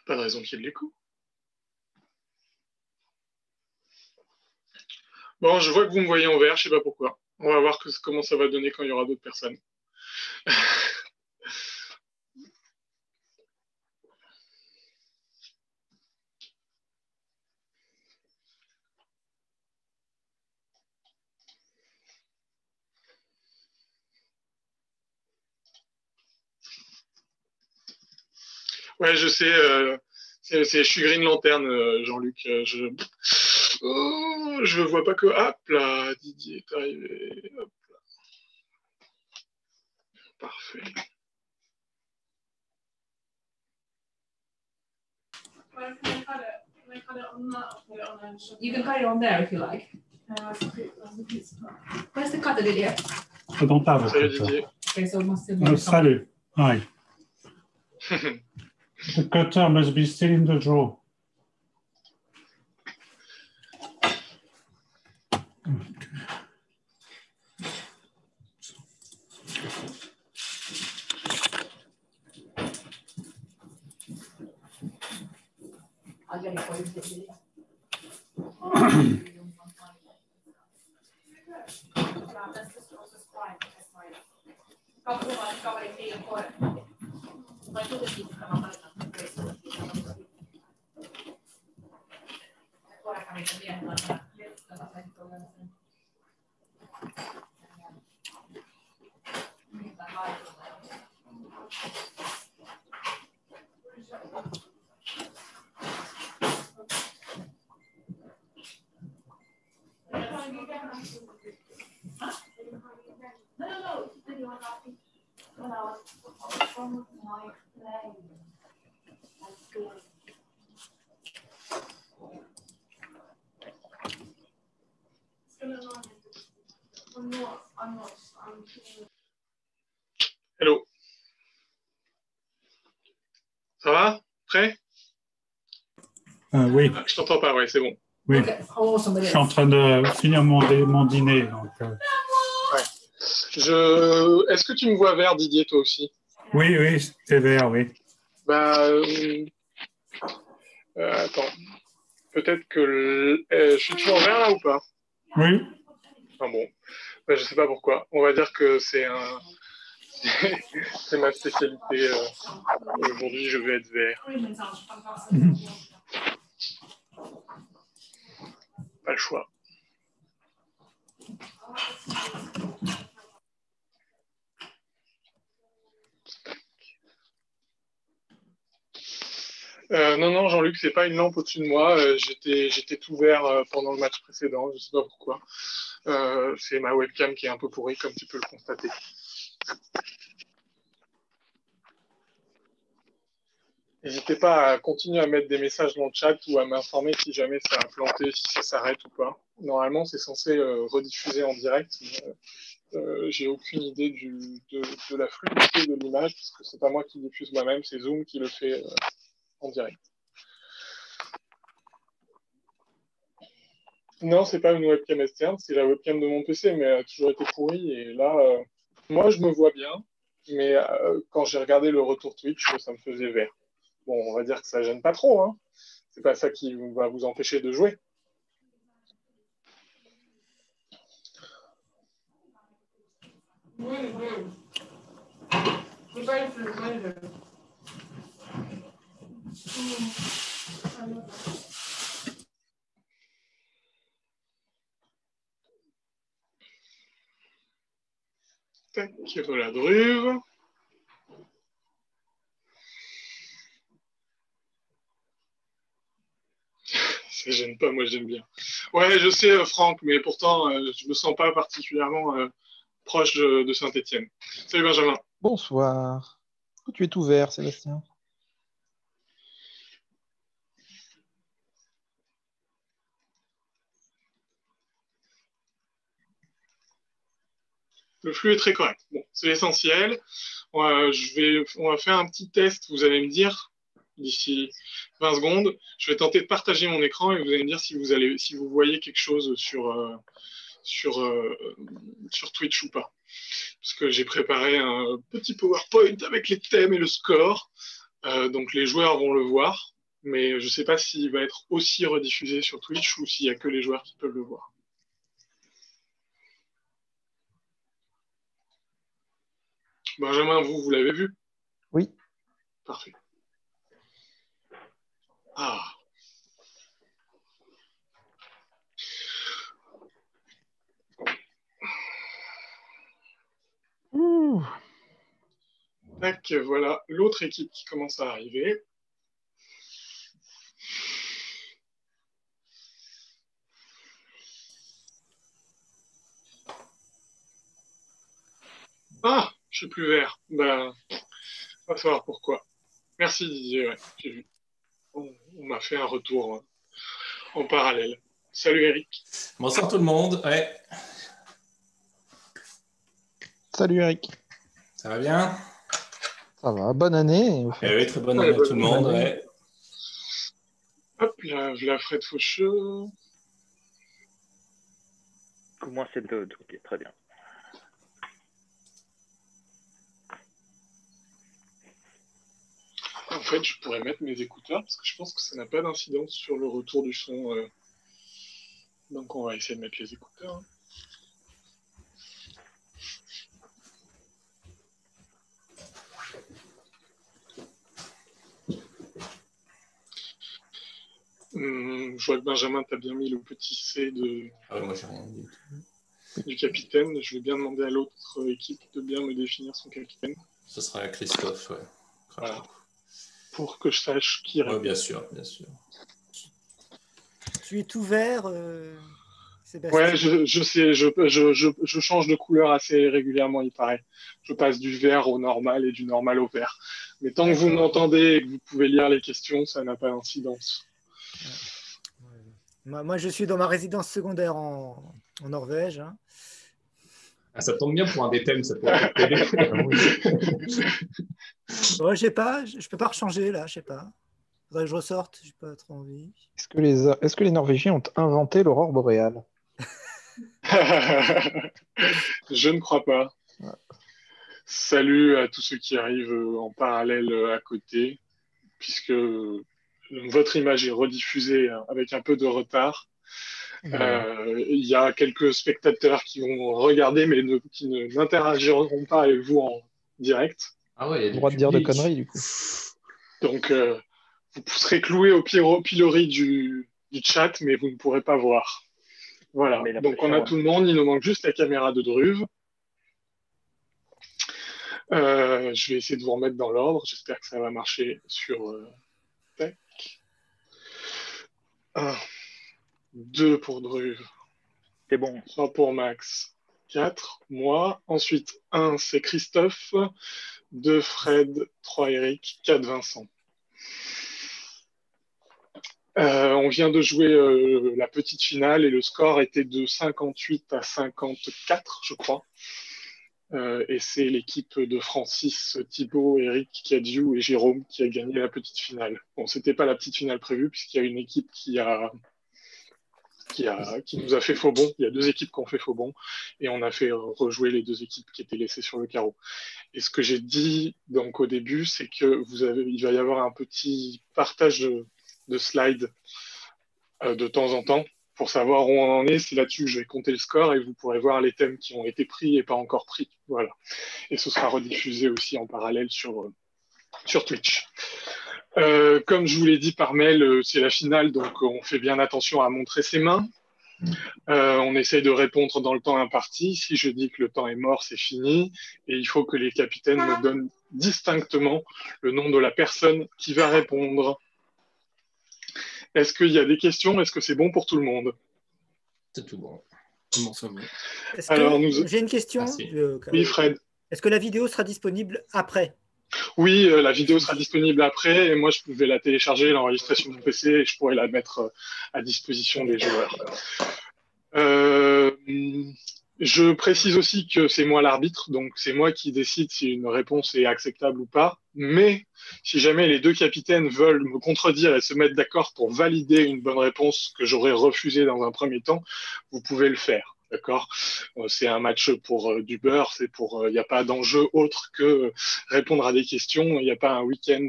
Pas de raison qu'il y ait de l'écho. Bon, je vois que vous me voyez en vert, je sais pas pourquoi. On va voir comment ça va donner quand il y aura d'autres personnes. Ouais, je sais, je suis Green Lantern, Jean-Luc. Je vois pas que. Hop là, Didier est arrivé. Hop là. Parfait. You can cut it on there if you like. Where's the cutter, Didier? I don't have a Salut cutter. Didier. Okay, so it must have been Salut. Hi. The cutter must be still in the drawer. I'll get it for you, Didier. Hello. Ça va? Prêt? Oui. Je t'entends pas, ouais, c'est bon. Oui. Je suis en train de finir mon dîner. Donc, Ouais. Est-ce que tu me vois vert, Didier, toi aussi? Oui, oui, c'est vert, oui. Bah, attends. Peut-être que je suis toujours vert là ou pas? Oui. Ah bon. Bah, je sais pas pourquoi. On va dire que c'est c'est ma spécialité. Aujourd'hui, je vais être vert. Pas le choix. Non, Jean-Luc, c'est pas une lampe au-dessus de moi. J'étais tout vert pendant le match précédent. Je sais pas pourquoi. C'est ma webcam qui est un peu pourrie, comme tu peux le constater. N'hésitez pas à continuer à mettre des messages dans le chat ou à m'informer si jamais ça a planté, si ça s'arrête ou pas. Normalement, c'est censé rediffuser en direct, mais j'ai aucune idée de la fluidité de l'image, parce que c'est pas moi qui diffuse moi-même, c'est Zoom qui le fait en direct. Non, c'est pas une webcam externe, c'est la webcam de mon PC, mais elle a toujours été pourrie. Et là, moi, je me vois bien, mais quand j'ai regardé le retour Twitch, ça me faisait vert. Bon, on va dire que ça gêne pas trop, hein. C'est pas ça qui va vous empêcher de jouer. Tac, la druve. Ça gêne pas, moi j'aime bien. Ouais, je sais, Franck, mais pourtant, je me sens pas particulièrement proche de Saint-Étienne. Salut Benjamin. Bonsoir. Tu es tout vert, Sébastien. Le flux est très correct. Bon, c'est l'essentiel. On va faire un petit test. Vous allez me dire d'ici 20 secondes. Je vais tenter de partager mon écran et vous allez me dire si vous voyez quelque chose sur Twitch ou pas. Parce que j'ai préparé un petit PowerPoint avec les thèmes et le score. Donc les joueurs vont le voir. Mais je ne sais pas s'il va être aussi rediffusé sur Twitch ou s'il n'y a que les joueurs qui peuvent le voir. Benjamin, vous l'avez vu? Oui. Parfait. Ah. Ouh. Tac, voilà l'autre équipe qui commence à arriver. Ah, je suis plus vert. Ben, va savoir pourquoi. Merci Didier, ouais, j'ai vu. On m'a fait un retour en parallèle. Salut Eric. Bonsoir tout le monde. Ouais. Salut Eric. Ça va bien? Ça va, bonne année. Au fait. Oui, très bonne année à tout le monde. Bonne année. Ouais. Hop, là, je la Fred Faucheux. Comment c'est le ok, très bien. En fait, je pourrais mettre mes écouteurs parce que je pense que ça n'a pas d'incidence sur le retour du son. Donc, on va essayer de mettre les écouteurs. Je vois que Benjamin, tu as bien mis le petit C Ah ouais, moi, j'ai rien dit. du capitaine. Je vais bien demander à l'autre équipe de bien me définir son capitaine. Ce sera Christophe, ouais. Voilà. Pour que je sache qui répond. Ouais, bien sûr, bien sûr. Tu es tout vert, Sébastien. Ouais, je sais, je change de couleur assez régulièrement, il paraît. Je passe du vert au normal et du normal au vert. Mais tant que vous m'entendez et que vous pouvez lire les questions, ça n'a pas d'incidence. Moi, je suis dans ma résidence secondaire en Norvège. Hein. Ah, ça tombe bien pour un des thèmes, ça pourrait t'aider. Ouais, je peux pas rechanger là, je sais pas. Faudrait que je ressorte, j'ai pas trop envie. Est-ce que les Norvégiens ont inventé l'aurore boréale? Je ne crois pas. Ouais. Salut à tous ceux qui arrivent en parallèle à côté, puisque votre image est rediffusée avec un peu de retard. Il y a quelques spectateurs qui vont regarder, mais qui n'interagiront pas avec vous en direct. Ah ouais, il y a Le droit de dire de conneries, du coup. Donc, vous serez cloué au pilori du chat, mais vous ne pourrez pas voir. Voilà. Donc, on a tout le monde. Il nous manque juste la caméra de Druve. Je vais essayer de vous remettre dans l'ordre. J'espère que ça va marcher sur... Tac. 1, 2 pour Druve. C'est bon. 3 pour Max. 4, moi. Ensuite, 1, c'est Christophe. 2, Fred. 3, Eric. 4, Vincent. On vient de jouer la petite finale et le score était de 58 à 54, je crois. Et c'est l'équipe de Francis, Thibaut, Eric, Cadieu et Jérôme qui a gagné la petite finale. Bon, c'était pas la petite finale prévue puisqu'il y a une équipe qui nous a fait faux bond. Il y a 2 équipes qui ont fait faux bond et on a fait rejouer les 2 équipes qui étaient laissées sur le carreau. Et ce que j'ai dit donc au début, c'est que il va y avoir un petit partage de slides de temps en temps pour savoir où on en est. C'est là-dessus que je vais compter le score et vous pourrez voir les thèmes qui ont été pris et pas encore pris. Voilà. Et ce sera rediffusé aussi en parallèle sur Twitch. Comme je vous l'ai dit par mail, c'est la finale, donc on fait bien attention à montrer ses mains. On essaye de répondre dans le temps imparti. Si je dis que le temps est mort, c'est fini. Et il faut que les capitaines me donnent distinctement le nom de la personne qui va répondre. Est-ce qu'il y a des questions? Est-ce que c'est bon pour tout le monde? C'est tout bon. Comment ça va? J'ai une question. Oui, Fred. Est-ce que la vidéo sera disponible après? Oui, la vidéo sera disponible après et moi je vais la télécharger, l'enregistrer sur mon PC et je pourrai la mettre à disposition des joueurs. Je précise aussi que c'est moi l'arbitre, donc c'est moi qui décide si une réponse est acceptable ou pas. Mais si jamais les 2 capitaines veulent me contredire et se mettre d'accord pour valider une bonne réponse que j'aurais refusée dans un premier temps, vous pouvez le faire. D'accord, c'est un match pour du beurre, c'est pour, il n'y a pas d'enjeu autre que répondre à des questions. Il n'y a pas un week-end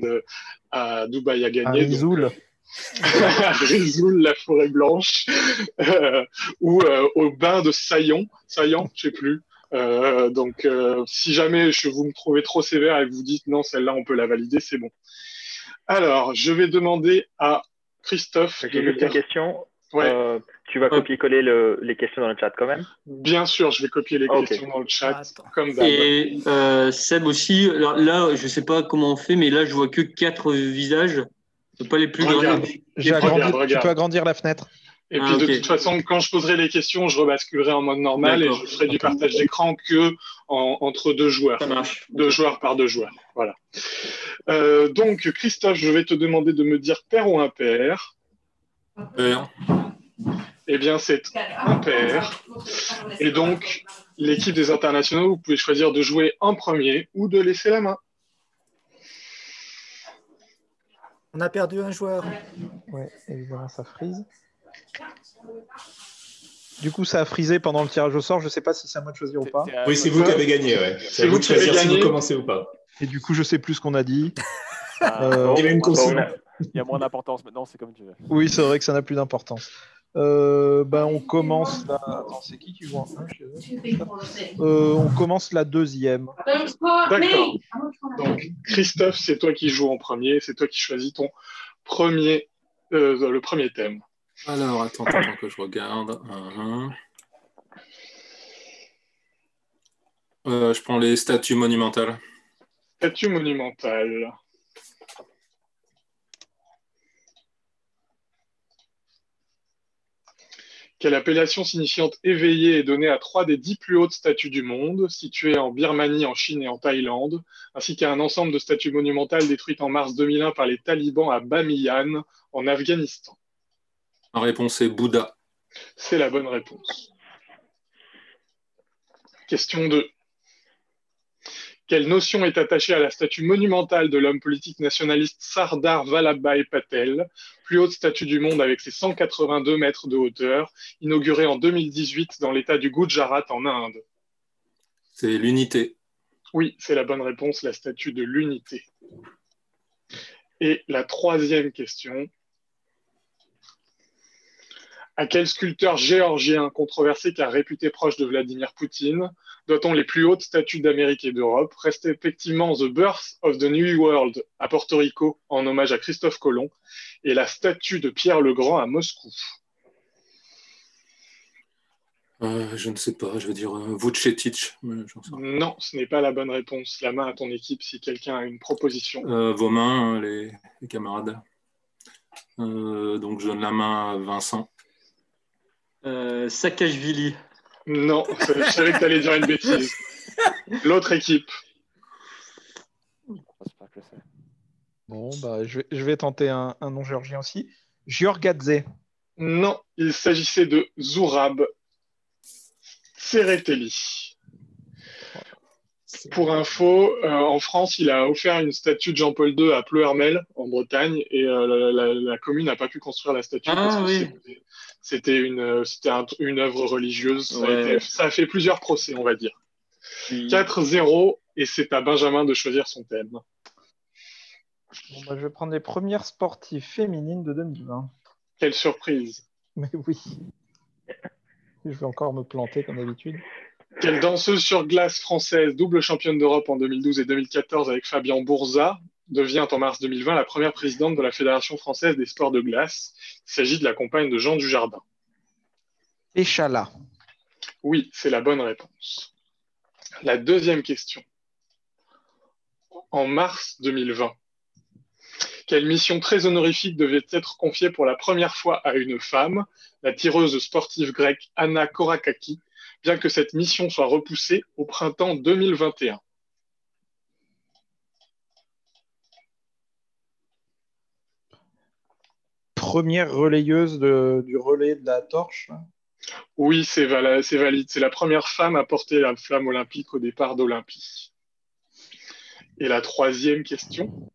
à Dubaï à gagner. Donc, à Risoul, la forêt blanche, ou au bain de Saillant, je sais plus. Donc, si jamais vous me trouvez trop sévère et que vous dites non, celle-là, on peut la valider, c'est bon. Alors, je vais demander à Christophe de J'ai me juste une dire... question. Ouais, Tu vas copier-coller les questions dans le chat quand même? bien sûr, je vais copier les Ok. questions dans le chat, Attends. comme d'hab. Et Seb aussi, alors là, je sais pas comment on fait, mais là, je vois que 4 visages. Je peux pas les plus Regarde. Tu Regarde. peux agrandir la fenêtre. Et Ah, puis, de ok. toute façon, quand je poserai les questions, je rebasculerai en mode normal et D'accord. je ferai du partage d'écran que entre deux joueurs. Ça marche. Deux joueurs par deux joueurs. Voilà. Donc, Christophe, je vais te demander de me dire pair ou impair. Pair. Eh bien, c'est impair. Et donc, l'équipe des internationaux, vous pouvez choisir de jouer en premier ou de laisser la main. On a perdu un joueur. Ouais, évidemment, ça frise. Du coup, ça a frisé pendant le tirage au sort. Je ne sais pas si c'est à moi de choisir ou pas. Oui, c'est vous qui avez gagné, ouais. C'est à vous de qui avez choisir si gagné. vous commencez ou pas. Et du coup, je ne sais plus ce qu'on a dit. Ah, Il y avait une consigne. il y a moins d'importance maintenant, c'est comme tu veux. Oui, c'est vrai que ça n'a plus d'importance. On commence là. Attends, c'est qui joue en un on commence la deuxième. D'accord. Donc, Christophe, c'est toi qui joues en premier. C'est toi qui choisis ton premier, le premier thème. Alors, attends que je regarde. Je prends les statues monumentales. Statue monumentale. Quelle appellation signifiante éveillé est donnée à 3 des 10 plus hautes statues du monde, situées en Birmanie, en Chine et en Thaïlande, ainsi qu'à un ensemble de statues monumentales détruites en mars 2001 par les talibans à Bamiyan, en Afghanistan? Ma réponse est Bouddha. C'est la bonne réponse. Question 2. Quelle notion est attachée à la statue monumentale de l'homme politique nationaliste Sardar Vallabhbhai Patel, plus haute statue du monde avec ses 182 mètres de hauteur, inaugurée en 2018 dans l'état du Gujarat en Inde? C'est l'unité. Oui, c'est la bonne réponse, la statue de l'unité. Et la troisième question. À quel sculpteur géorgien controversé car réputé proche de Vladimir Poutine doit-on les plus hautes statues d'Amérique et d'Europe, respectivement The Birth of the New World à Porto Rico en hommage à Christophe Colomb et la statue de Pierre le Grand à Moscou? Je ne sais pas, je vais dire Vucetich. Non, ce n'est pas la bonne réponse. La main à ton équipe si quelqu'un a une proposition. Vos mains, les camarades. Donc je donne la main à Vincent. Saakashvili. Non, je savais que tu allais dire une bêtise. L'autre équipe. J'espère que c'est. Bon, je vais tenter un nom géorgien aussi. Giorgadze. Non, il s'agissait de Zourab Tsereteli. Pour info, en France, il a offert une statue de Jean-Paul II à Pleuhermel, en Bretagne, et la commune n'a pas pu construire la statue parce que c'était une œuvre religieuse. Ça a fait plusieurs procès, on va dire. 4-0, et c'est à Benjamin de choisir son thème. Bon, je vais prendre les premières sportives féminines de 2020. Quelle surprise! Mais oui. Je vais encore me planter comme d'habitude. Quelle danseuse sur glace française, double championne d'Europe en 2012 et 2014 avec Fabien Bourza, devient en mars 2020 la première présidente de la Fédération française des sports de glace? Il s'agit de la compagne de Jean Dujardin. Échala. Oui, c'est la bonne réponse. La deuxième question. En mars 2020, quelle mission très honorifique devait être confiée pour la première fois à une femme, la tireuse sportive grecque Anna Korakaki, bien que cette mission soit repoussée au printemps 2021? Première relayeuse du relais de la torche. Oui, c'est valide. C'est la première femme à porter la flamme olympique au départ d'Olympie. Et la troisième question.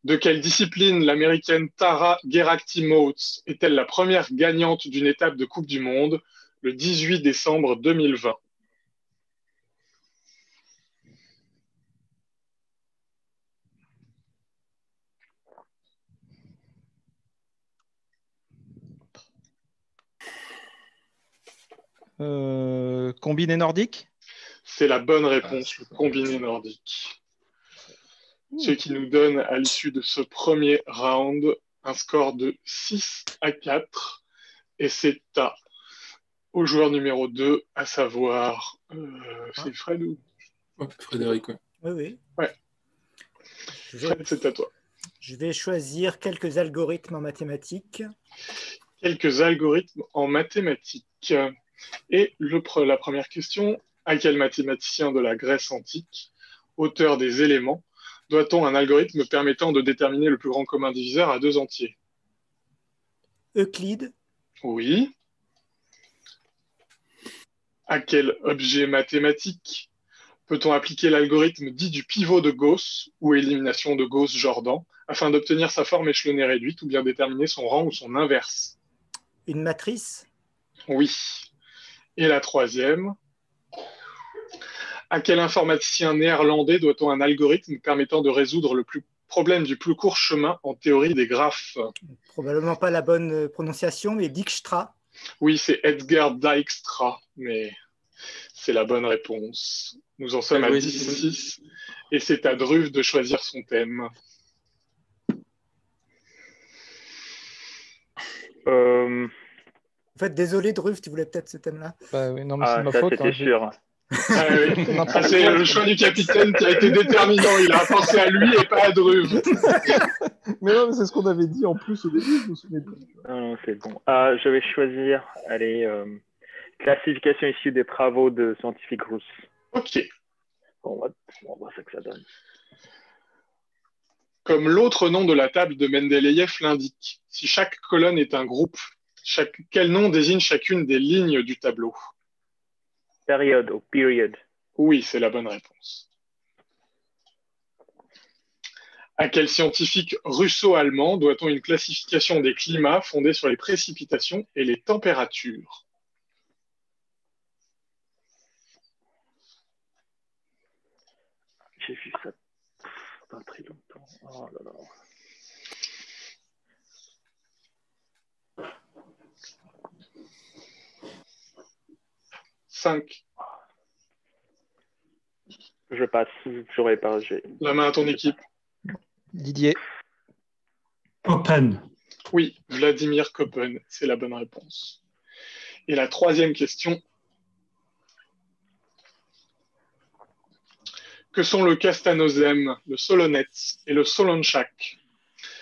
De quelle discipline l'américaine Tara Geraghty-Moutz est-elle la première gagnante d'une étape de Coupe du Monde le 18 décembre 2020? Combiné nordique? C'est la bonne réponse, le combiné nordique. Ce qui nous donne à l'issue de ce premier round un score de 6-4. Et c'est au joueur numéro 2, à savoir, c'est Fred ou Frédéric, ouais. Oui. Ouais. Fred, c'est à toi. Je vais choisir quelques algorithmes en mathématiques. Quelques algorithmes en mathématiques. Et la première question, à quel mathématicien de la Grèce antique, auteur des éléments, doit-on un algorithme permettant de déterminer le plus grand commun diviseur à 2 entiers? Euclide. Oui. À quel objet mathématique peut-on appliquer l'algorithme dit du pivot de Gauss ou élimination de Gauss-Jordan afin d'obtenir sa forme échelonnée réduite ou bien déterminer son rang ou son inverse? Une matrice. Oui. Et la troisième, à quel informaticien néerlandais doit-on un algorithme permettant de résoudre le problème du plus court chemin en théorie des graphes? Probablement pas la bonne prononciation, mais Dijkstra. Oui, c'est Edgar Dijkstra, mais c'est la bonne réponse. Nous en sommes à 10-6 et c'est à Druve de choisir son thème. En fait, désolé Druve, tu voulais peut-être ce thème-là. Bah oui, non, mais c'est ma faute. C'était sûr. C'est le choix du capitaine qui a été déterminant. Il a pensé à lui et pas à Druve. Mais non, mais c'est ce qu'on avait dit en plus au début, je me souviens plus. Non, c'est bon. Je vais choisir, classification issue des travaux de scientifiques russes. Ok. On voit ce que ça donne. Comme l'autre nom de la table de Mendeleïev l'indique, si chaque colonne est un groupe, quel nom désigne chacune des lignes du tableau? Période ou period. Oui, c'est la bonne réponse. À quel scientifique russo-allemand doit-on une classification des climats fondée sur les précipitations et les températures? J'ai vu ça pas très longtemps. Oh là là. Je passe, j'aurais pas. La main à ton équipe. Didier. Open. Oui, Vladimir Koppen, c'est la bonne réponse. Et la troisième question. Que sont le Castanosem, le Solonets et le Solonchak?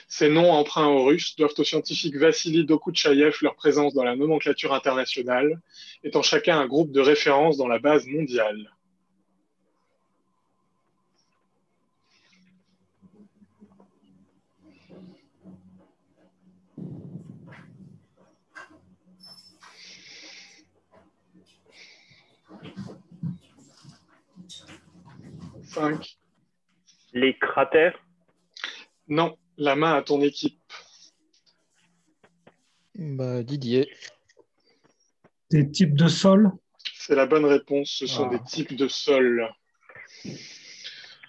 Ces noms emprunts aux Russes doivent au scientifique Vassili Dokuchayev leur présence dans la nomenclature internationale, étant chacun un groupe de référence dans la base mondiale. Les cratères? Non, la main à ton équipe. Bah, Didier. Des types de sol? C'est la bonne réponse, ce sont des types de sol.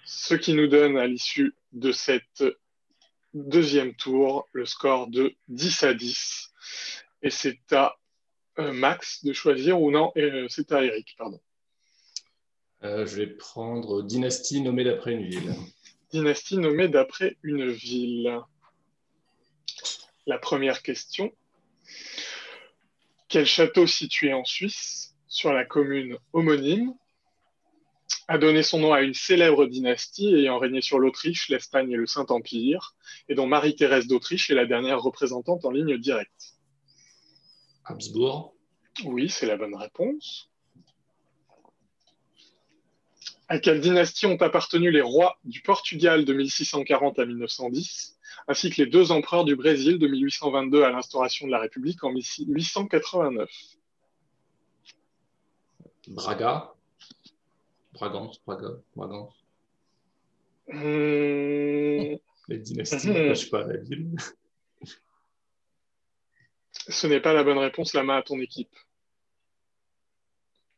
Ce qui nous donne à l'issue de cette deuxième tour le score de 10-10. Et c'est à Max de choisir, ou non, c'est à Eric, pardon. Je vais prendre dynastie nommée d'après une ville. Dynastie nommée d'après une ville. La première question. Quel château situé en Suisse, sur la commune homonyme, a donné son nom à une célèbre dynastie ayant régné sur l'Autriche, l'Espagne et le Saint-Empire, et dont Marie-Thérèse d'Autriche est la dernière représentante en ligne directe? Habsbourg. Oui, c'est la bonne réponse. À quelle dynastie ont appartenu les rois du Portugal de 1640 à 1910, ainsi que les 2 empereurs du Brésil de 1822 à l'instauration de la République en 1889? Braga. Bragance. Les dynasties, je sais pas, la ville. Ce n'est pas la bonne réponse, la main à ton équipe.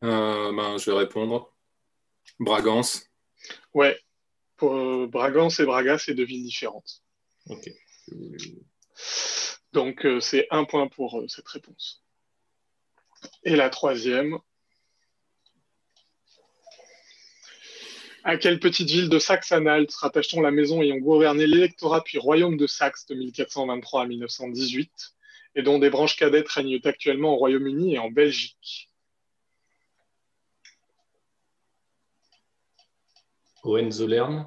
Je vais répondre. Bragance. Ouais, pour Bragance et Braga, c'est 2 villes différentes. Ok. Donc, c'est 1 point pour cette réponse. Et la troisième. À quelle petite ville de Saxe-Anhalt rattache-t-on la maison ayant gouverné l'électorat puis royaume de Saxe de 1423 à 1918 et dont des branches cadettes règnent actuellement au Royaume-Uni et en Belgique? Hohenzollern.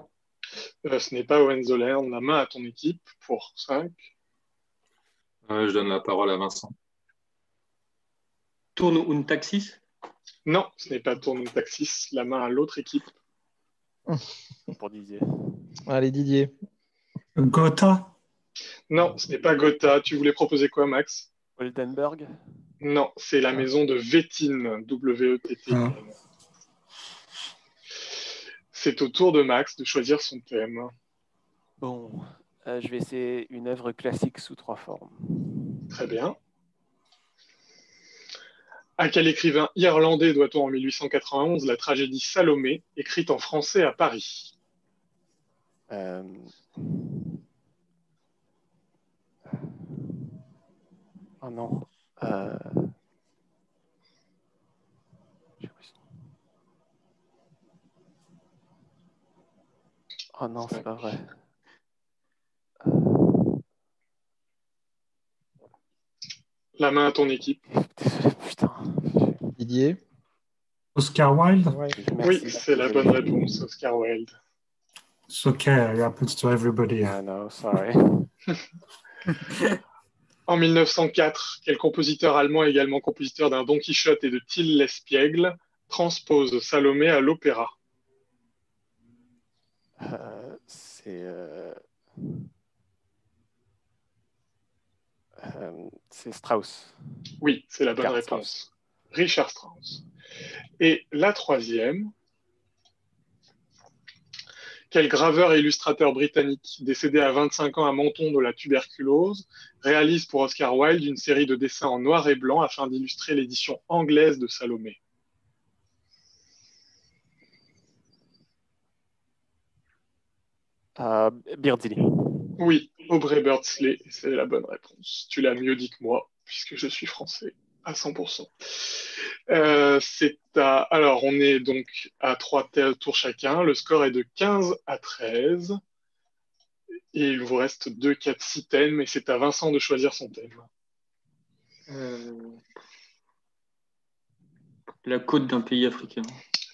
Ce n'est pas Hohenzollern. La main à ton équipe pour 5. Je donne la parole à Vincent. Tourne un taxis? Non, ce n'est pas Tourne Taxis. La main à l'autre équipe. Pour Didier. Allez, Didier. Gotha? Non, ce n'est pas Gotha. Tu voulais proposer quoi, Max? Oldenburg. Non, c'est la maison de Wettin, W-E-T-T. Ah. C'est au tour de Max de choisir son thème. Bon, je vais essayer une œuvre classique sous 3 formes. Très bien. À quel écrivain irlandais doit-on en 1891 la tragédie Salomé, écrite en français à Paris? Oh non. Oh non, c'est pas vrai. La main à ton équipe. Désolé, putain. Didier. Oscar Wilde? Ouais. Oui, c'est la bonne réponse, Oscar Wilde. It's okay, it happens to everybody. Ah no, sorry. En 1904, quel compositeur allemand, également compositeur d'un Don Quichotte et de Till l'Espiègle, transpose Salomé à l'opéra? C'est Strauss. Oui, c'est la bonne Richard réponse. Strauss. Richard Strauss. Et la troisième, quel graveur et illustrateur britannique, décédé à 25 ans à Menton de la tuberculose, réalise pour Oscar Wilde une série de dessins en noir et blanc afin d'illustrer l'édition anglaise de Salomé? Beardsley. Oui, Aubrey Beardsley, c'est la bonne réponse. Tu l'as mieux dit que moi, puisque je suis français à 100%. Alors, on est donc à 3 tours chacun. Le score est de 15 à 13. Et il vous reste 2, 4, 6 thèmes, et c'est à Vincent de choisir son thème. La côte d'un pays africain.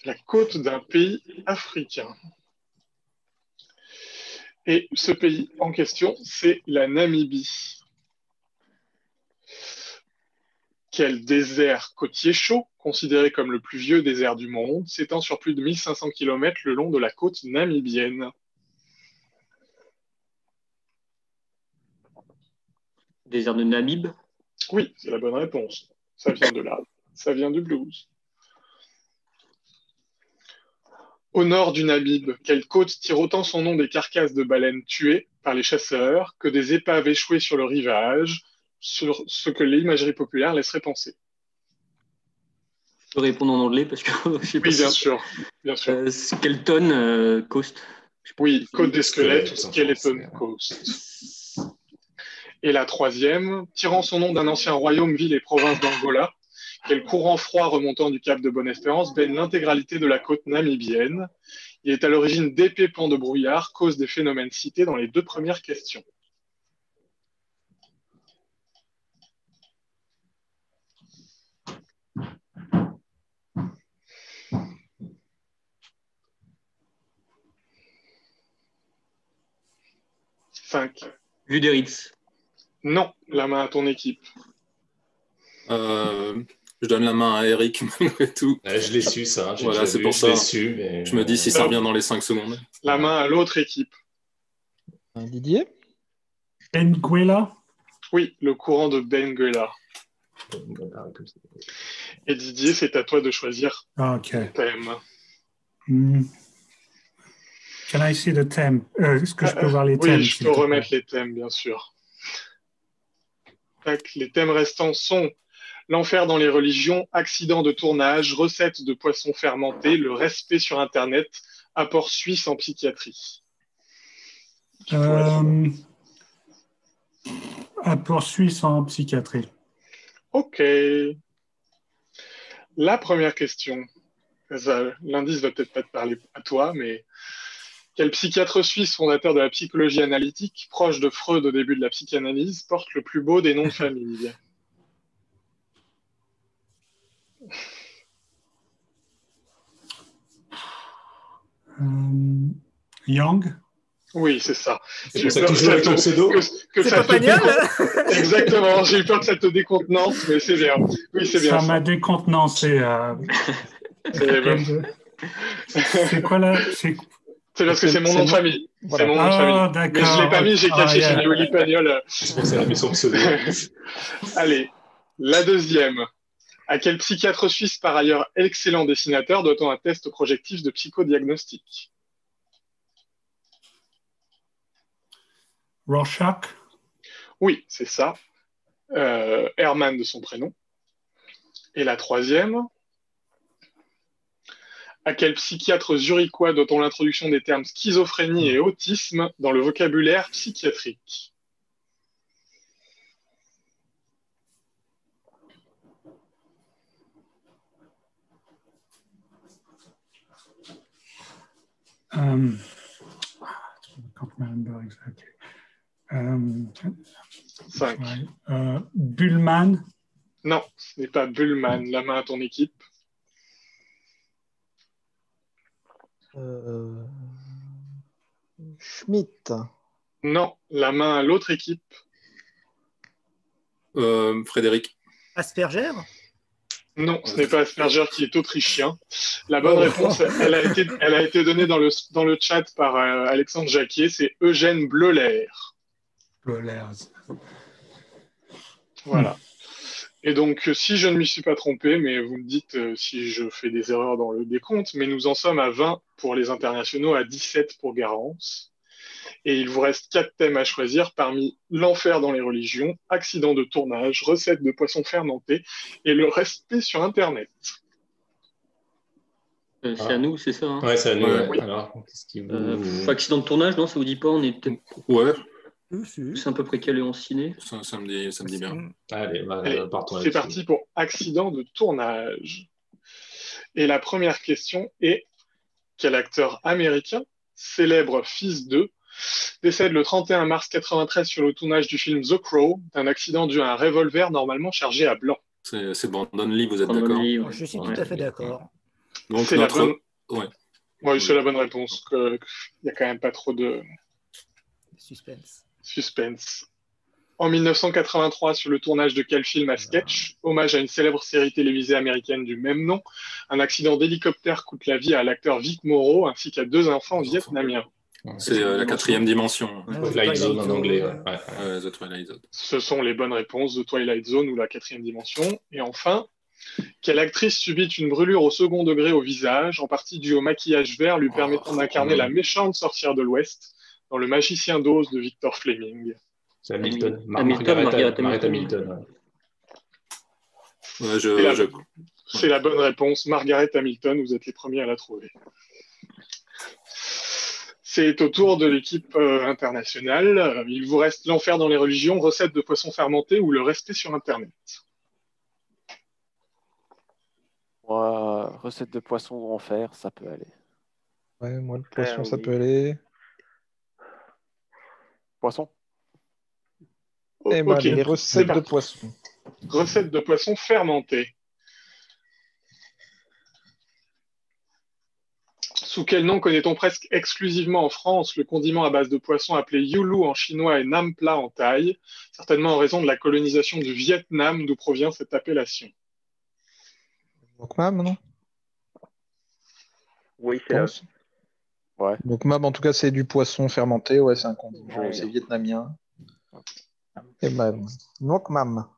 La côte d'un pays africain. Et ce pays en question, c'est la Namibie. Quel désert côtier chaud, considéré comme le plus vieux désert du monde, s'étend sur plus de 1500 km le long de la côte namibienne? Désert de Namib? Oui, c'est la bonne réponse. Ça vient de là. Ça vient du blues. Au nord du Namib, quelle côte tire autant son nom des carcasses de baleines tuées par les chasseurs que des épaves échouées sur le rivage, sur ce que l'imagerie populaire laisserait penser? Je peux répondre en anglais parce que je sais pas. Oui, bien sûr. Bien sûr. Skeleton Coast. Oui, côte des squelettes ou Skeleton Coast. Et la troisième, tirant son nom d'un ancien royaume, ville et province d'Angola, quel courant froid remontant du cap de Bonne-Espérance baigne l'intégralité de la côte namibienne. Il est à l'origine d'épais pans de brouillard, cause des phénomènes cités dans les 2 premières questions. Guderitz. Non, la main à ton équipe. Je donne la main à Eric malgré tout. Je l'ai su, ça. Voilà, c'est pour ça. Mais... Je me dis si ça revient dans les 5 secondes. La main à l'autre équipe. Didier? Benguela? Oui, le courant de Benguela. Et Didier, c'est à toi de choisir Ah, le okay. thème. Can I see the theme? Est-ce que je peux voir les thèmes? Oui, je peux remettre les thèmes, bien sûr. Les thèmes restants sont l'enfer dans les religions, accident de tournage, recettes de poissons fermentés, le respect sur Internet, apport suisse en psychiatrie. Apport suisse en psychiatrie. Ok. La première question, l'indice va peut-être pas te parler à toi, mais quel psychiatre suisse fondateur de la psychologie analytique, proche de Freud au début de la psychanalyse, porte le plus beau des noms de famille? Young. Oui, c'est ça. C'est pour ça que tu joues avec le pseudo. C'est pas Pagnol, hein? Exactement, j'ai eu peur que ça te décontenance, mais c'est bien. Oui, c'est bien. Ça m'a décontenancé. C'est quoi là? C'est parce que c'est mon nom de famille. Voilà. C'est mon nom de famille. D'accord. Mais je ne l'ai pas mis, j'ai caché chez yeah. Willy Pagnol. C'est pour ça qu'elle a mis son pseudo. Allez, la deuxième. À quel psychiatre suisse, par ailleurs excellent dessinateur, doit-on un test projectif de psychodiagnostic? Rorschach. Oui, c'est ça. Hermann de son prénom. Et la troisième. À quel psychiatre zurichois doit-on l'introduction des termes schizophrénie et autisme dans le vocabulaire psychiatrique? I can't remember exactly. 5. Bullman. Non, ce n'est pas Bullman. La main à ton équipe. Schmitt. Non, la main à l'autre équipe. Frédéric. Asperger? Non, ce n'est pas Asperger qui est autrichien. La bonne réponse, elle a été donnée dans le chat par Alexandre Jacquier, c'est Eugène Bleuler. Bleuler. Voilà. Et donc, si je ne m'y suis pas trompé, mais vous me dites si je fais des erreurs dans le décompte, mais nous en sommes à 20 pour les internationaux, à 17 pour Garance. Et il vous reste 4 thèmes à choisir parmi l'enfer dans les religions, accident de tournage, recettes de poissons fermentés et le respect sur Internet. C'est à nous, c'est ça, hein? Ouais, c'est à nous. Ouais. Oui. Alors, qu'est-ce qui vous... Accident de tournage, non, ça vous dit pas? On est peut-être. Ouais, C'est à peu près calé en ciné. ça me dit bien. Allez, partons C'est là-dessus. parti pour accident de tournage. Et la première question est, quel acteur américain, célèbre fils d'eux, décède le 31 mars 1993 sur le tournage du film The Crow d'un accident dû à un revolver normalement chargé à blanc? C'est Brandon Lee, vous êtes Brandon d'accord? Lee, ouais. Je suis tout à fait d'accord. Donc C'est notre... la bonne... Ouais. Oui, c'est la bonne réponse. Il n'y a quand même pas trop de suspense. En 1983, sur le tournage de quel film à sketch, hommage à une célèbre série télévisée américaine du même nom, un accident d'hélicoptère coûte la vie à l'acteur Vic Morrow ainsi qu'à 2 enfants vietnamiens. C'est la 4e dimension. Twilight Zone en anglais. Ouais. The Twilight Zone. Ce sont les bonnes réponses de Twilight Zone ou la 4e dimension. Et enfin, quelle actrice subit une brûlure au second degré au visage, en partie due au maquillage vert lui permettant d'incarner la méchante sorcière de l'Ouest dans Le Magicien d'Oz de Victor Fleming? C'est Hamilton. Margaret Hamilton. Ouais, c'est la bonne réponse. Margaret Hamilton, vous êtes les premiers à la trouver. C'est au tour de l'équipe internationale. Il vous reste l'enfer dans les religions, recettes de poissons fermentés ou le respect sur Internet. Recette de poisson en fer, ça peut aller. Ouais, moi, le poisson, ça peut aller. Poisson? Et ben, Ok, les recettes de poisson. Recettes de poissons fermentés. Sous quel nom connaît-on presque exclusivement en France le condiment à base de poisson appelé Yulu en chinois et Nam Pla en thaï, certainement en raison de la colonisation du Vietnam d'où provient cette appellation? Donc, mam, non? Oui, c'est là. Ouais. Donc, mam, en tout cas, c'est du poisson fermenté. Ouais, c'est un condiment. C'est vietnamien. Et mam. Donc, mam.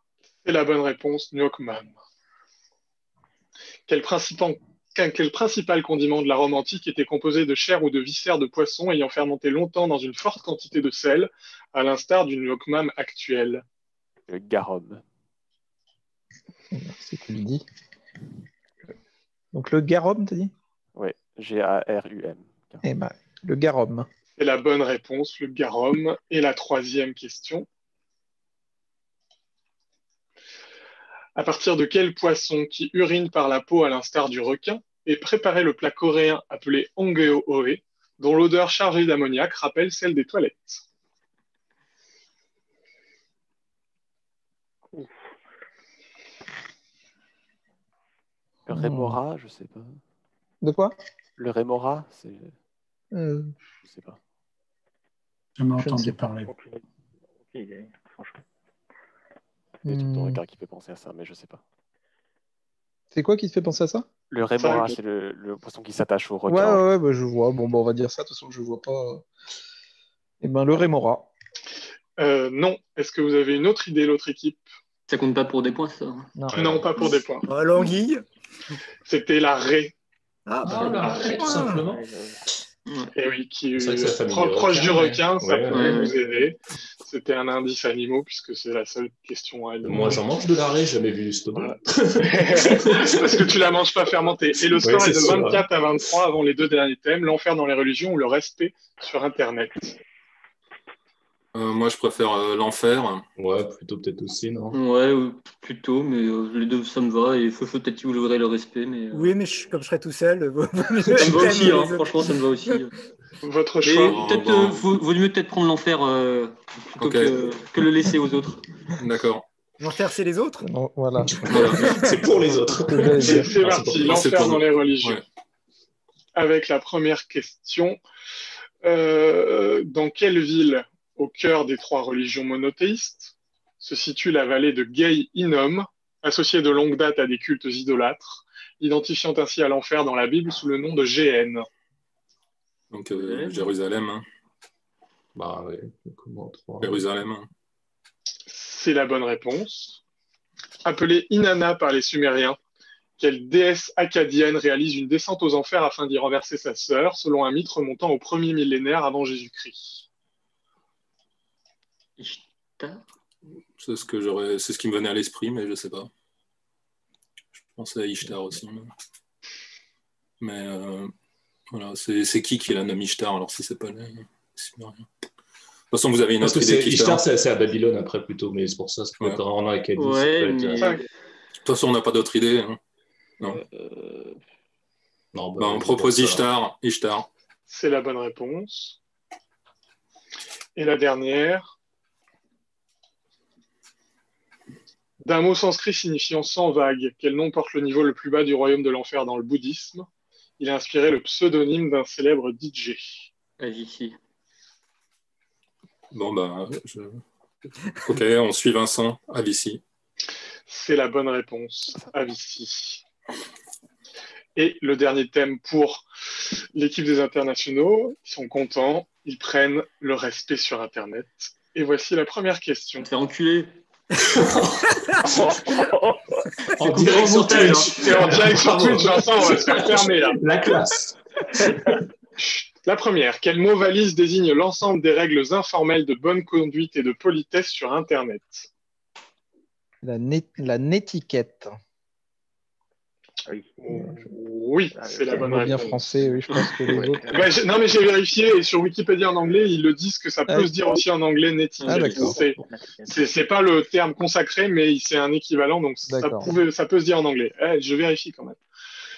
C'est la bonne réponse, Nuoc Mam. Quel principal condiment de la Rome antique était composé de chair ou de viscères de poisson ayant fermenté longtemps dans une forte quantité de sel, à l'instar du Nuoc Mam actuel? Le garum. Merci, tu le dis. Donc, le garum, t'as dit? Oui, G-A-R-U-M. Eh ben, le garum. C'est la bonne réponse, le garum. Et la troisième question. À partir de quel poisson qui urine par la peau à l'instar du requin est préparé le plat coréen appelé ongeo-oe, dont l'odeur chargée d'ammoniac rappelle celle des toilettes? Le rémora, je sais pas. De quoi? Le rémora, c'est. Je sais pas. J'ai jamais Je ne entendu sais pas. parler. Aucune idée, franchement. Il y a tout le temps regard qui fait penser à ça, mais je sais pas. C'est quoi qui te fait penser à ça? Le rémora, c'est le poisson qui s'attache au Ouais, requin. ouais, bah, je vois. Bon, bah, on va dire ça. De toute façon, je vois pas. Eh ben, le rémora. Non. Est-ce que vous avez une autre idée, l'autre équipe? Ça compte pas pour des points, ça. Non, pas pour des points. L'anguille. C'était la raie. Ah, Ah, la raie, tout simplement. Et oui, qui est C'est vrai que c'est la famille des proche du requins, requin, ça ouais, pourrait ouais. vous aider. C'était un indice animaux, puisque c'est la seule question animaux. Moi, j'en mange de la raie, j'ai jamais vu ce Voilà. Parce que tu la manges pas fermentée. Et le score Ouais, est de c'est sûr, 24 à 23 avant les deux derniers thèmes, l'enfer dans les religions ou le respect sur Internet. Moi, je préfère l'enfer. Ouais, plutôt peut-être aussi, non? Ouais, plutôt, mais les deux, ça me va. Et peut-être que vous jouerez le respect, mais. Oui, mais comme je serai tout seul, vaut mieux Ça me va le aussi, thème, hein, les autres. franchement, ça me va aussi. Votre Mais choix. peut-être bon. vaut mieux peut-être prendre l'enfer plutôt Ok. que le laisser aux autres. D'accord. L'enfer, c'est les autres? Non, voilà. Voilà. C'est pour les autres. Ce que j'allais dire. C'est Ah, parti, c'est pour l'enfer nous. dans les religions. Ouais. Avec la première question. Dans quelle ville, au cœur des trois religions monothéistes, se situe la vallée de Gei Hinnom, associée de longue date à des cultes idolâtres, identifiant ainsi à l'enfer dans la Bible sous le nom de Géhenne? Donc, Jérusalem. Hein. Bah ouais, comment trois? Jérusalem. Hein. C'est la bonne réponse. Appelée Inanna par les Sumériens, quelle déesse akkadienne réalise une descente aux enfers afin d'y renverser sa sœur, selon un mythe remontant au premier millénaire avant Jésus-Christ? Ishtar. C'est ce qui me venait à l'esprit, mais je sais pas. Je pensais à Ishtar aussi. Mais voilà, c'est qui la nomme Ishtar, alors si c'est pas les Sumériens. De toute façon, vous avez une Parce que autre idée c'est qu'Ishtar. Ishtar, c'est à Babylone après plutôt, mais c'est pour ça, c'est peut-être en Acadie. Ouais, mais... De toute façon, on n'a pas d'autre idée. Hein. Non. Non, Bah, on propose Ishtar. Ishtar. C'est la bonne réponse. Et la dernière. D'un mot sanskrit signifiant sans vague, quel nom porte le niveau le plus bas du royaume de l'enfer dans le bouddhisme? Il a inspiré le pseudonyme d'un célèbre DJ. Avicii. Bon, bah, ok, on suit Vincent. Avicii. C'est la bonne réponse. Avicii. Et le dernier thème pour l'équipe des internationaux. Ils sont contents. Ils prennent le respect sur Internet. Et voici la première question. T'es enculé. En direct sur Twitch. C'est en direct sur Twitch, Vincent, on va se faire fermer là. La classe. La première, quel mot valise désigne l'ensemble des règles informelles de bonne conduite et de politesse sur Internet? La netiquette. Oui, c'est la bonne Bien réponse. français, oui, je pense que les autres. Bah, non, mais j'ai vérifié et sur Wikipédia en anglais, ils le disent que ça peut se dire aussi en anglais netiquette. Ah, d'accord. C'est pas le terme consacré, mais c'est un équivalent, donc ça peut se dire en anglais. Je vérifie quand même.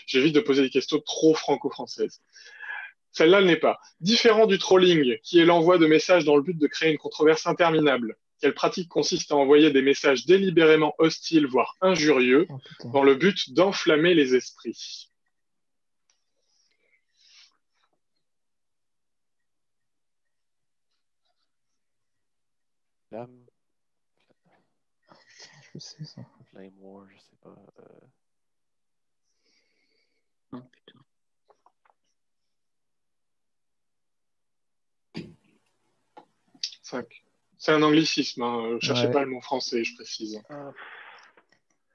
J'évite de poser des questions trop franco-françaises. Celle-là, elle n'est pas. Différent du trolling, qui est l'envoi de messages dans le but de créer une controverse interminable, quelle pratique consiste à envoyer des messages délibérément hostiles, voire injurieux, dans le but d'enflammer les esprits? Flamme. Je sais ça. Flame War, je sais pas. Oh, putain. C'est un anglicisme, hein. Cherchez Ouais. pas le mot français, je précise.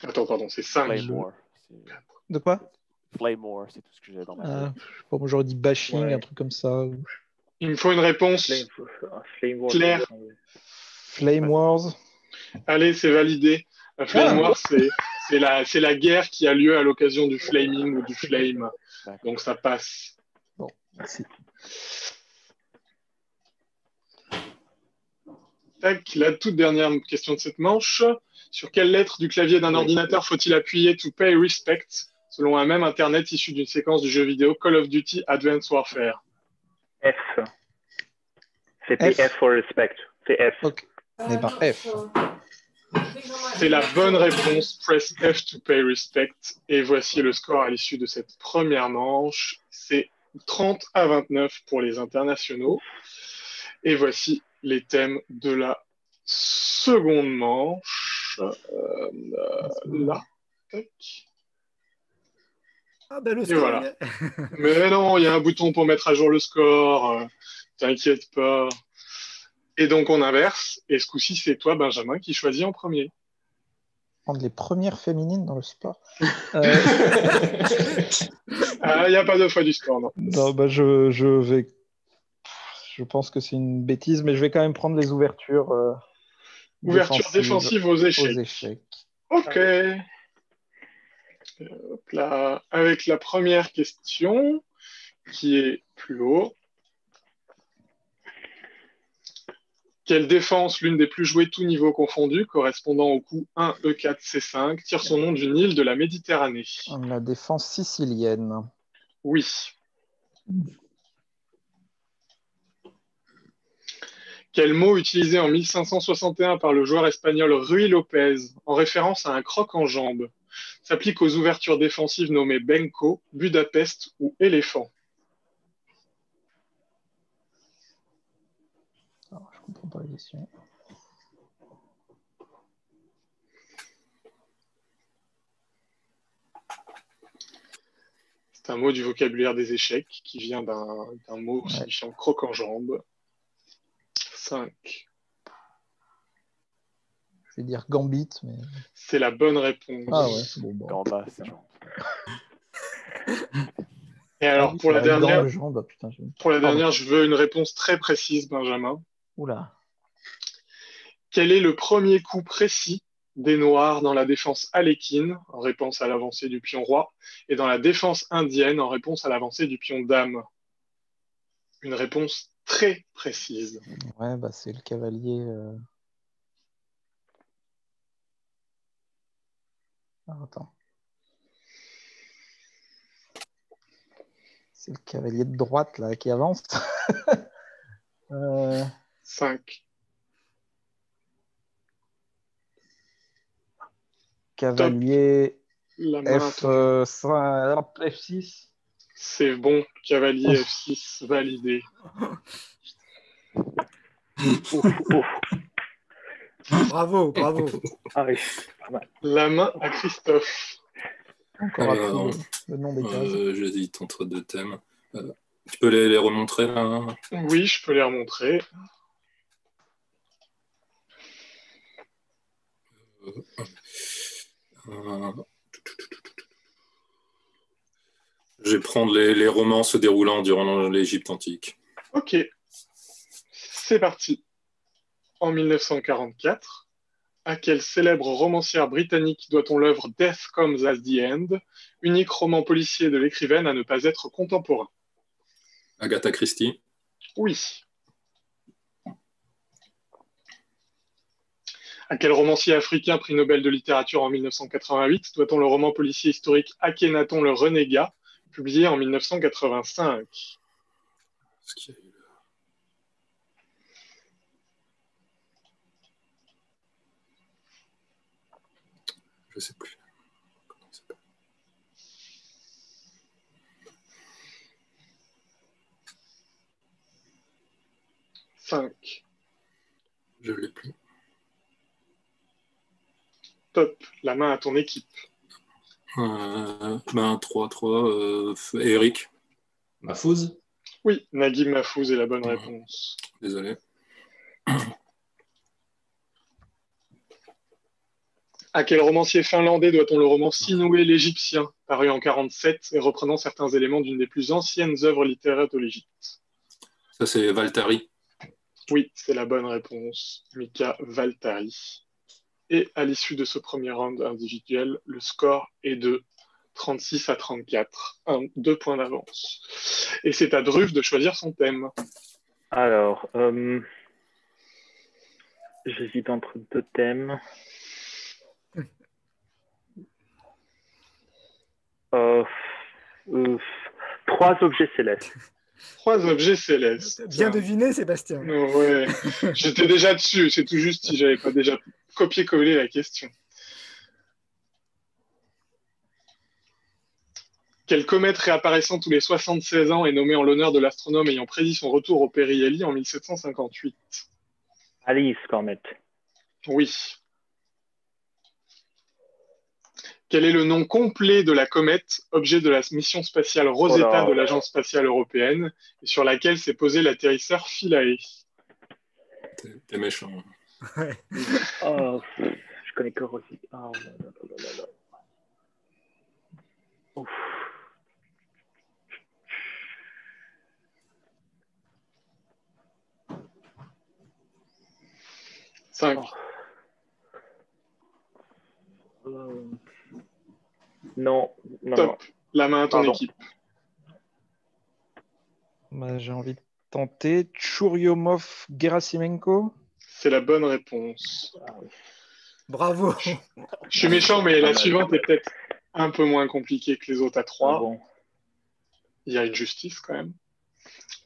Attends, pardon, c'est 5. Flame War. De quoi? Flame War, c'est tout ce que j'ai dans ma tête. Moi, j'aurais dit bashing, Ouais. un truc comme ça. Il me faut une réponse Flame War, claire. Flame Wars. Allez, c'est validé. La Flame War, c'est la guerre qui a lieu à l'occasion du flaming ou du flame. Donc ça passe. Bon, merci. Tac, la toute dernière question de cette manche. Sur quelle lettre du clavier d'un ordinateur faut-il appuyer to pay respect selon un même Internet issu d'une séquence du jeu vidéo Call of Duty Advanced Warfare? F. C'est PF for respect. C'est F. Ok. Mais par F. C'est la bonne réponse. Press F to pay respect. Et voici le score à l'issue de cette première manche. C'est 30-29 pour les internationaux. Et voici les thèmes de la seconde manche. Là. Tac. Ah ben le Et score, voilà. Mais non, il y a un bouton pour mettre à jour le score. T'inquiète pas. Et donc on inverse. Et ce coup-ci, c'est toi, Benjamin, qui choisit en premier. Prendre les premières féminines dans le sport. Il n'y a pas deux fois du sport, non. Non, bah je vais. Je pense que c'est une bêtise, mais je vais quand même prendre les ouvertures. Ouverture défensive aux échecs. Ok. Hop là. Avec la première question, qui est plus haut. Quelle défense, l'une des plus jouées tous niveaux confondus, correspondant au coup 1 E4 C5, tire son nom d'une île de la Méditerranée? La défense sicilienne. Oui. Quel mot utilisé en 1561 par le joueur espagnol Ruy Lopez, en référence à un croc en jambe, s'applique aux ouvertures défensives nommées Benko, Budapest ou éléphant? Alors, je comprends pas la question. C'est un mot du vocabulaire des échecs qui vient d'un mot signifiant croc en jambe. 5. Je vais dire gambit, mais... C'est la bonne réponse. Ah ouais, bon. Gamba, c'est bon. Et alors, pour la dernière, je veux une réponse très précise, Benjamin. Oula. Quel est le premier coup précis des Noirs dans la défense aléquine, en réponse à l'avancée du pion roi, et dans la défense indienne, en réponse à l'avancée du pion dame? Une réponse très précise. Ouais, bah c'est le cavalier... Ah, attends. C'est le cavalier de droite, là, qui avance. 5. Cavalier F6. C'est bon, cavalier F6 validé. Bravo, bravo. Ah oui, pas mal. La main à Christophe. Encore Alors, le nom des cases. J'hésite entre deux thèmes. Tu peux les remontrer là, hein? Oui, je peux les remontrer. Je vais prendre les romans se déroulant durant l'Égypte antique. Ok, c'est parti. En 1944, à quelle célèbre romancière britannique doit-on l'œuvre Death Comes at the End, unique roman policier de l'écrivaine à ne pas être contemporain? Agatha Christie. Oui. À quel romancier africain prix Nobel de littérature en 1988 doit-on le roman policier historique Akhenaton le Renégat, publié en 1985? Ce qu'il y a eu là. Je sais plus. Comment il s'appelle? 5. Je l'ai plus. Top. La main à ton équipe. 3-3. Eric. Mahfouz. Oui, Naguib Mahfouz est la bonne réponse. Désolé. À quel romancier finlandais doit-on le roman Sinoué l'Égyptien, paru en 1947 et reprenant certains éléments d'une des plus anciennes œuvres littéraires de l'Égypte? Ça, c'est Valtari. Oui, c'est la bonne réponse. Mika Valtari. Et à l'issue de ce premier round individuel, le score est de 36-34. 2 points d'avance. Et c'est à Druff de choisir son thème. Alors, J'hésite entre deux thèmes. Trois objets célestes. 3 objets célestes. Bien deviné, Sébastien. Ouais, j'étais déjà dessus. C'est tout juste si j'avais pas déjà copié-collé la question. Quelle comète réapparaissant tous les 76 ans est nommée en l'honneur de l'astronome ayant prédit son retour au périhélie en 1758? Alice Comet. Oui. Quel est le nom complet de la comète, objet de la mission spatiale Rosetta de l'Agence spatiale européenne, et sur laquelle s'est posé l'atterrisseur Philae? T'es méchant. Ouais. Oh, je connais que Rosetta. Oh, là. Ouf. Cinq. Non. Top. La main à ton équipe. Bah, j'ai envie de tenter. Churyumov Gerasimenko. C'est la bonne réponse. Bravo. Je suis méchant, mais la suivante est peut-être un peu moins compliquée que les autres à 3. Bon. Il y a une justice quand même.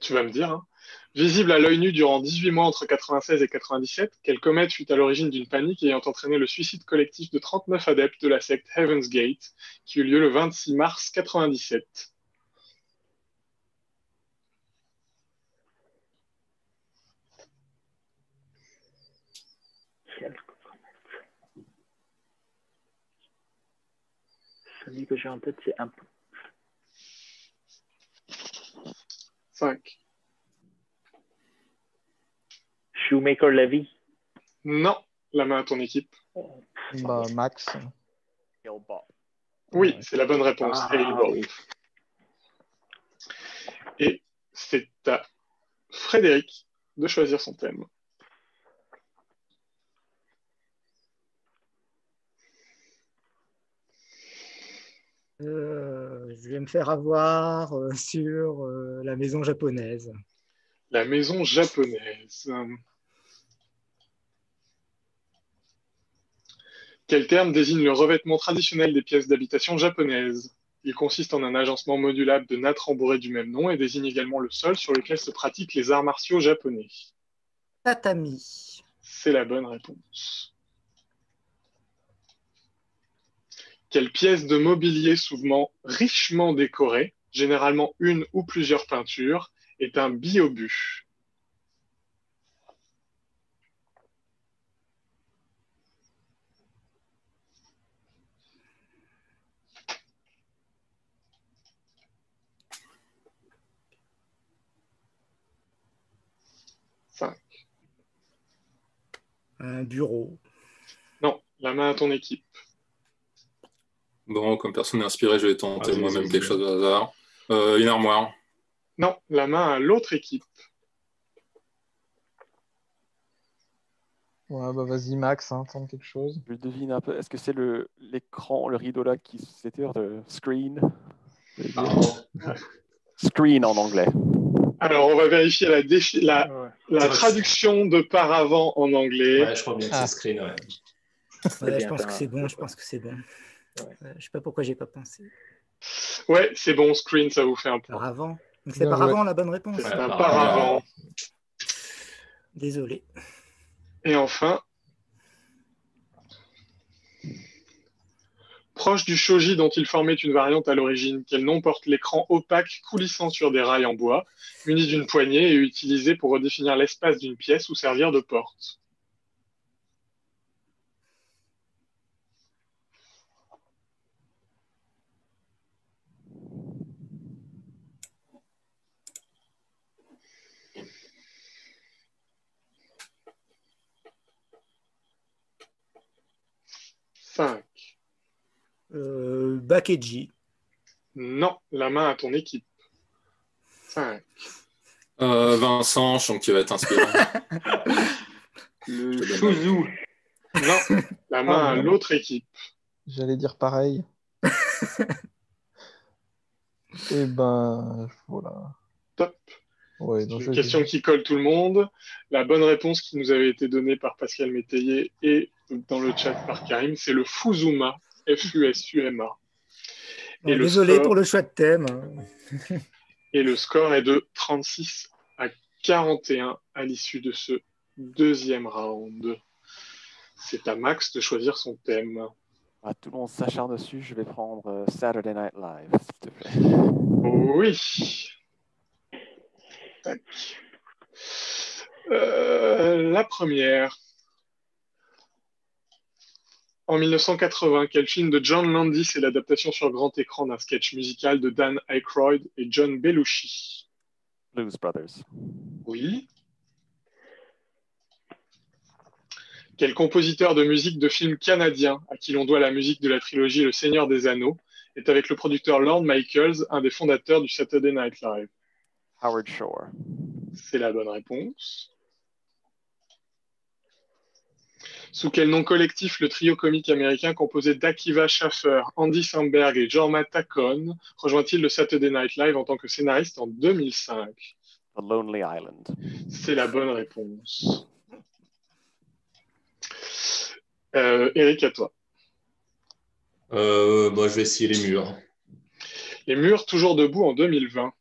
Tu vas me dire. Hein. Visible à l'œil nu durant 18 mois entre 96 et 97, quelle comète fut à l'origine d'une panique ayant entraîné le suicide collectif de 39 adeptes de la secte Heaven's Gate, qui eut lieu le 26 mars 97. Celui que j'ai en tête, c'est un peu. 5. Shoemaker Levy. Non, la main à ton équipe. Bah, Max. Oui, c'est la bonne réponse. Oui. Et c'est à Frédéric de choisir son thème. Je vais me faire avoir sur la maison japonaise. La maison japonaise. Quel terme désigne le revêtement traditionnel des pièces d'habitation japonaises? Il consiste en un agencement modulable de nattes rembourrées du même nom et désigne également le sol sur lequel se pratiquent les arts martiaux japonais. Tatami. C'est la bonne réponse. Quelle pièce de mobilier souvent richement décorée, généralement une ou plusieurs peintures, est un biobut? Un bureau. Non, la main à ton équipe. Bon, comme personne n'est inspiré, je vais tenter moi-même quelque chose au hasard. Une armoire. Non, la main à l'autre équipe. Ouais, bah vas-y, Max, hein, tente quelque chose. Je devine un peu. Est-ce que c'est l'écran, le rideau là qui s'étire de screen? Screen en anglais. Alors, on va vérifier la traduction de paravent en anglais. Ouais, je crois bien que c'est screen, ouais. Ouais, je pense que c'est bon, je sais pas pourquoi j'ai pas pensé. Ouais, c'est bon, screen, ça vous fait un point. Paravent. Donc c'est paravent la bonne réponse. C'est un paravent. Désolé. Et enfin, proche du shoji dont il formait une variante à l'origine, quel nom porte l'écran opaque coulissant sur des rails en bois, muni d'une poignée et utilisé pour redéfinir l'espace d'une pièce ou servir de porte? Bakeji. Non, la main à ton équipe. 5. Vincent, je sens que tu vas être inspiré. Le Shuzu. Non, la main à l'autre équipe. J'allais dire pareil. Et ben, voilà. Top. Ouais, C'est une question qui colle tout le monde. La bonne réponse qui nous avait été donnée par Pascal Métayer et dans le chat par Karim, c'est le Fusuma, F-U-S-U-M-A. Désolé pour le choix de thème. Et le score est de 36 à 41 à l'issue de ce deuxième round. C'est à Max de choisir son thème. Ah, tout le monde s'acharne dessus. Je vais prendre Saturday Night Live, s'il te plaît. Oui. Tac. La première. En 1980, quel film de John Landis est l'adaptation sur grand écran d'un sketch musical de Dan Aykroyd et John Belushi? Blues Brothers. Oui. Quel compositeur de musique de film canadien, à qui l'on doit la musique de la trilogie Le Seigneur des Anneaux, est avec le producteur Lorne Michaels, un des fondateurs du Saturday Night Live? Howard Shore. C'est la bonne réponse. Sous quel nom collectif le trio comique américain composé d'Akiva Schaffer, Andy Samberg et Jorma Taccone rejoint-il le Saturday Night Live en tant que scénariste en 2005? The Lonely Island. C'est la bonne réponse. Eric, à toi. Je vais essayer les murs. Les murs toujours debout en 2020.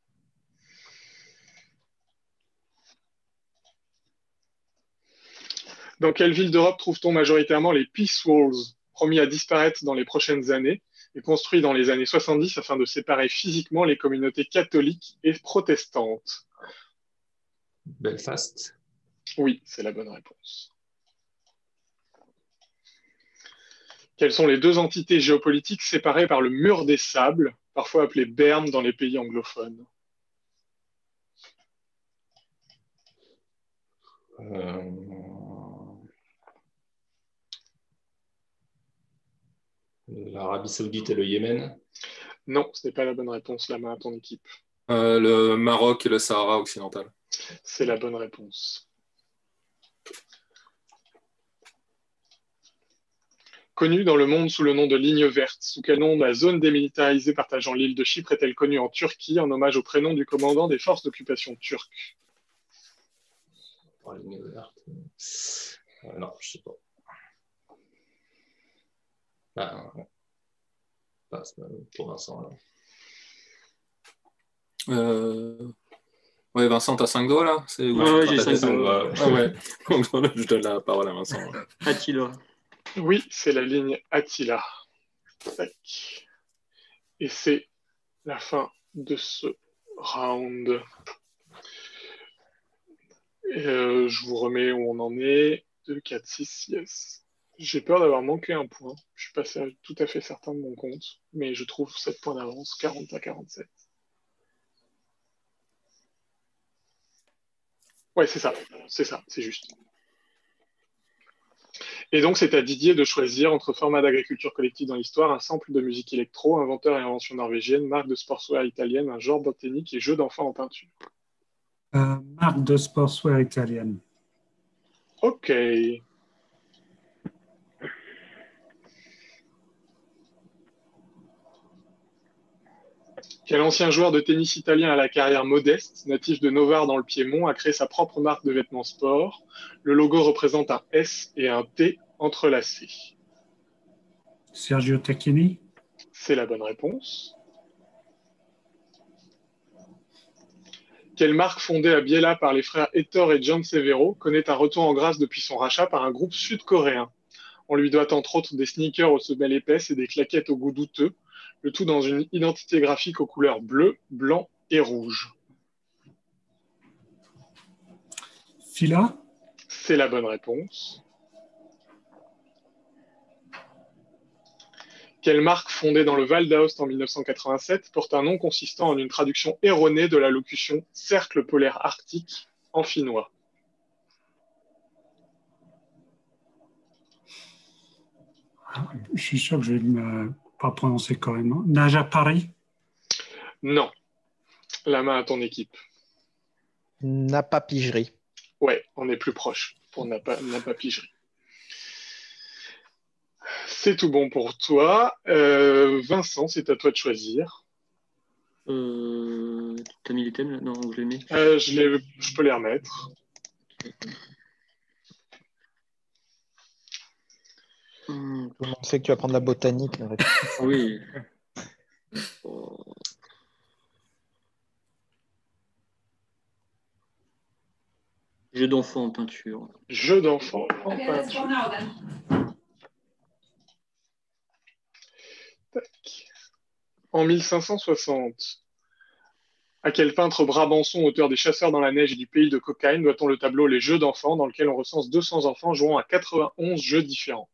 Dans quelle ville d'Europe trouve-t-on majoritairement les Peace Walls, promis à disparaître dans les prochaines années et construits dans les années 70 afin de séparer physiquement les communautés catholiques et protestantes? Belfast. Oui, c'est la bonne réponse. Quelles sont les deux entités géopolitiques séparées par le mur des sables, parfois appelé Berme dans les pays anglophones? L'Arabie Saoudite et le Yémen. Non, ce n'est pas la bonne réponse. La main à ton équipe. Le Maroc et le Sahara occidental. C'est la bonne réponse. Connue dans le monde sous le nom de ligne verte, sous quel nom la zone démilitarisée partageant l'île de Chypre est-elle connue en Turquie en hommage au prénom du commandant des forces d'occupation turques? Ligne verte. Non, je sais pas. Pour Vincent, là. Ouais, Vincent, t'as 5 doigts là? Ouais, j'ai 5 doigts. Ah ouais. Donc, je donne la parole à Vincent. Attila. Oui, c'est la ligne Attila. Tac. Et c'est la fin de ce round. Je vous remets où on en est. 2, 4, 6, yes. J'ai peur d'avoir manqué un point. Je suis passé tout à fait certain de mon compte, mais je trouve 7 points d'avance, 40 à 47. Ouais, c'est ça, c'est juste. Et donc, c'est à Didier de choisir entre format d'agriculture collective dans l'histoire, un sample de musique électro, inventeur et invention norvégienne, marque de sportswear italienne, un genre botanique et jeu d'enfants en peinture. Marque de sportswear italienne. Ok. Quel ancien joueur de tennis italien à la carrière modeste, natif de Novare dans le Piémont, a créé sa propre marque de vêtements sport? Le logo représente un S et un T entrelacés. Sergio Tacchini? C'est la bonne réponse. Quelle marque fondée à Biella par les frères Ettore et John Severo connaît un retour en grâce depuis son rachat par un groupe sud-coréen? On lui doit entre autres des sneakers aux semelles épaisses et des claquettes au goût douteux, le tout dans une identité graphique aux couleurs bleu, blanc et rouge. Fila? C'est la bonne réponse. Quelle marque fondée dans le Val d'Aoste en 1987 porte un nom consistant en une traduction erronée de la locution « cercle polaire arctique » en finnois? Je suis sûr que je vais ne pas prononcer correctement. Nage à Paris? Non. La main à ton équipe. Napa Pigerie. Ouais, on est plus proche pour Napa Pigerie. C'est tout bon pour toi. Vincent, c'est à toi de choisir. T'as mis les thèmes là? Non, je les mets. Je peux les remettre. Tout le monde sait que tu vas prendre la botanique. Là. Oui. Oh. Jeu d'enfant en peinture. Jeu d'enfant en Okay, let's go peinture. now then. Tac. En 1560, à quel peintre brabançon, auteur des Chasseurs dans la neige et du Pays de cocaïne, doit-on le tableau Les Jeux d'enfants, dans lequel on recense 200 enfants jouant à 91 jeux différents?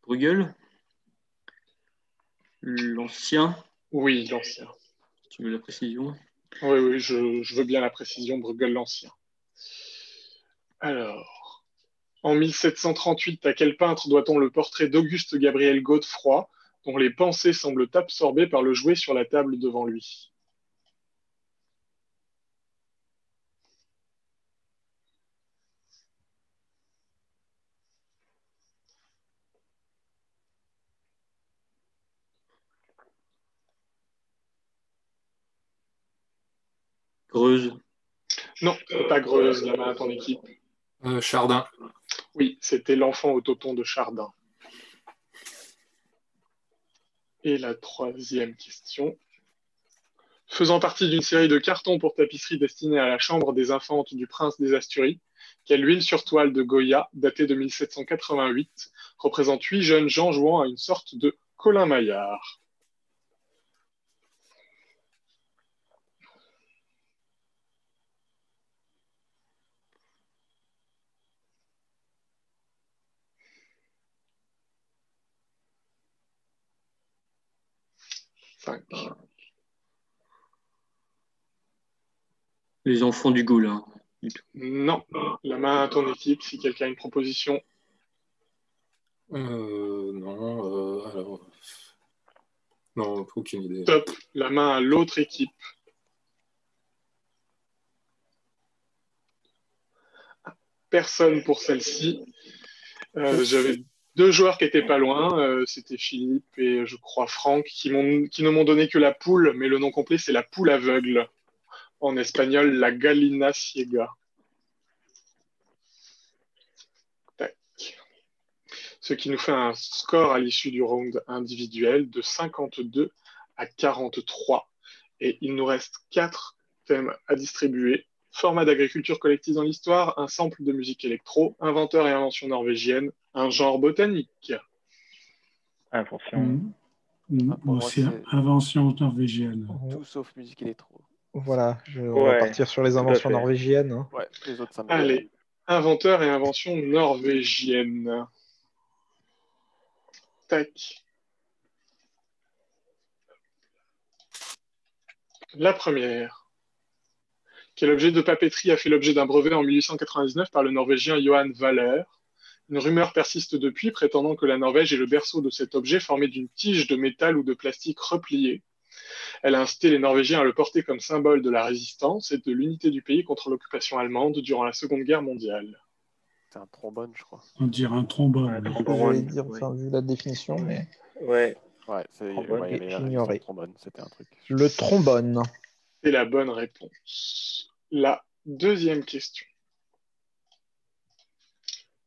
Bruegel. L'ancien. Oui, l'ancien. Tu veux la précision? Oui, je veux bien la précision, Bruegel l'ancien. Alors, en 1738, à quel peintre doit-on le portrait d'Auguste Gabriel Godefroy, dont les pensées semblent absorbées par le jouet sur la table devant lui? Greuze. Non, c'est pas Greuze, la main à ton équipe. Chardin. Oui, c'était l'enfant au toton de Chardin. Et la troisième question. Faisant partie d'une série de cartons pour tapisserie destinés à la chambre des infantes du prince des Asturies, quelle huile sur toile de Goya, datée de 1788, représente 8 jeunes gens jouant à une sorte de Colin Maillard? Cinq. Les enfants du goût, là. Non, la main à ton équipe si quelqu'un a une proposition. Non, alors. Non, aucune idée. Top, la main à l'autre équipe. Personne pour celle-ci. J'avais deux joueurs qui étaient pas loin, c'était Philippe et je crois Franck, qui ne m'ont donné que la poule, mais le nom complet c'est la poule aveugle. En espagnol, la gallina ciega. Tac. Ce qui nous fait un score à l'issue du round individuel de 52 à 43. Et il nous reste 4 thèmes à distribuer. Format d'agriculture collective dans l'histoire, un sample de musique électro, inventeur et invention norvégienne, un genre botanique. Invention. Moi, c'est invention norvégienne. Tout sauf musique électro. Voilà, on va partir sur les inventions norvégiennes. Hein. Ouais, les autres, ça me Allez, inventeur et invention norvégienne. Tac. La première. Quel objet de papeterie a fait l'objet d'un brevet en 1899 par le Norvégien Johan Waller? Une rumeur persiste depuis, prétendant que la Norvège est le berceau de cet objet formé d'une tige de métal ou de plastique repliée. Elle a incité les Norvégiens à le porter comme symbole de la résistance et de l'unité du pays contre l'occupation allemande durant la Seconde Guerre mondiale. C'est un trombone, je crois. On dirait un trombone. J'allais dire, enfin, vu la définition, mais... Ouais. Ouais, c'est j'ignorais. trombone, c'était un truc. Le trombone. C'est la bonne réponse. La deuxième question.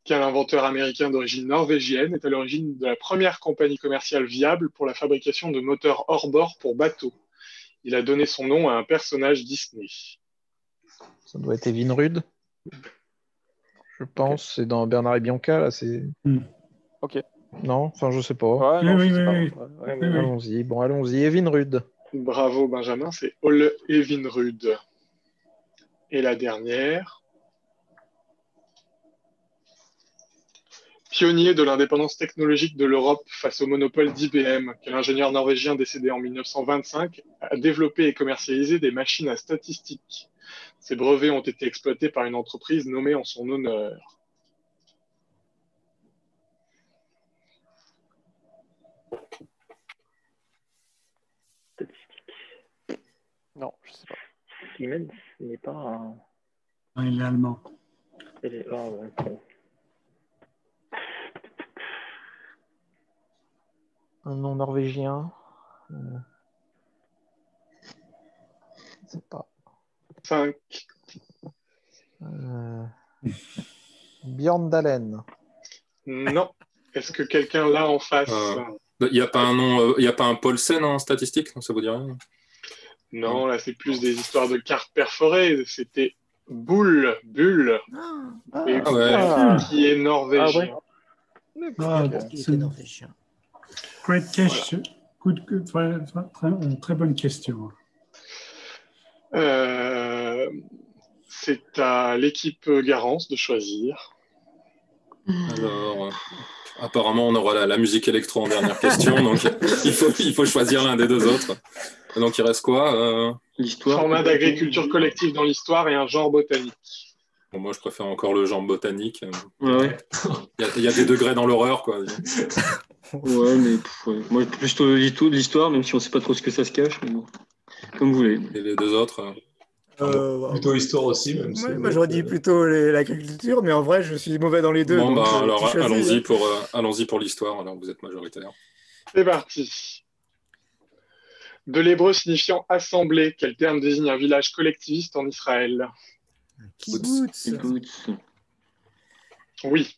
Quel inventeur américain d'origine norvégienne est à l'origine de la première compagnie commerciale viable pour la fabrication de moteurs hors-bord pour bateaux? Il a donné son nom à un personnage Disney. Ça doit être Evinrude. Je pense, c'est dans Bernard et Bianca, là, c'est... Ok. Non, enfin, je sais pas. Ouais, non, oui, je sais oui, pas. oui. Allons-y, bon, allons-y, Evinrude. Bravo Benjamin, c'est Ole Evinrude. Et la dernière. Pionnier de l'indépendance technologique de l'Europe face au monopole d'IBM, quel ingénieur norvégien décédé en 1925 a développé et commercialisé des machines à statistiques. Ces brevets ont été exploités par une entreprise nommée en son honneur. Non, je sais pas. Siemens n'est pas un... Il est allemand. ouais. Un nom norvégien. Je sais pas. 5. Björn Dalen. Non. Est-ce que quelqu'un l'a en face? Il n'y a pas un nom, il n'y a pas un Paulsen en statistique, ça vous dit rien? Non, là, c'est plus des histoires de cartes perforées. C'était Bull, qui est norvégien. Il était norvégien. Great question. Très bonne question. C'est à l'équipe Garance de choisir. Alors, apparemment, on aura la musique électro en dernière question, donc il faut choisir l'un des deux autres. Et donc, il reste quoi? L'histoire. Format d'agriculture collective dans l'histoire et un genre botanique. Bon, moi, je préfère encore le genre botanique. Ouais. Il y a des degrés dans l'horreur, quoi. Ouais, mais moi, plutôt l'histoire, même si on ne sait pas trop ce que ça se cache. Mais bon. Comme vous voulez. Et les deux autres plutôt histoire aussi, même. Moi, j'aurais dit plutôt l'agriculture, mais en vrai, je suis mauvais dans les deux. Bon, donc, alors, allons-y pour l'histoire, alors vous êtes majoritaire. C'est parti. De l'hébreu signifiant assemblée, quel terme désigne un village collectiviste en Israël? Kibbutz. Oui.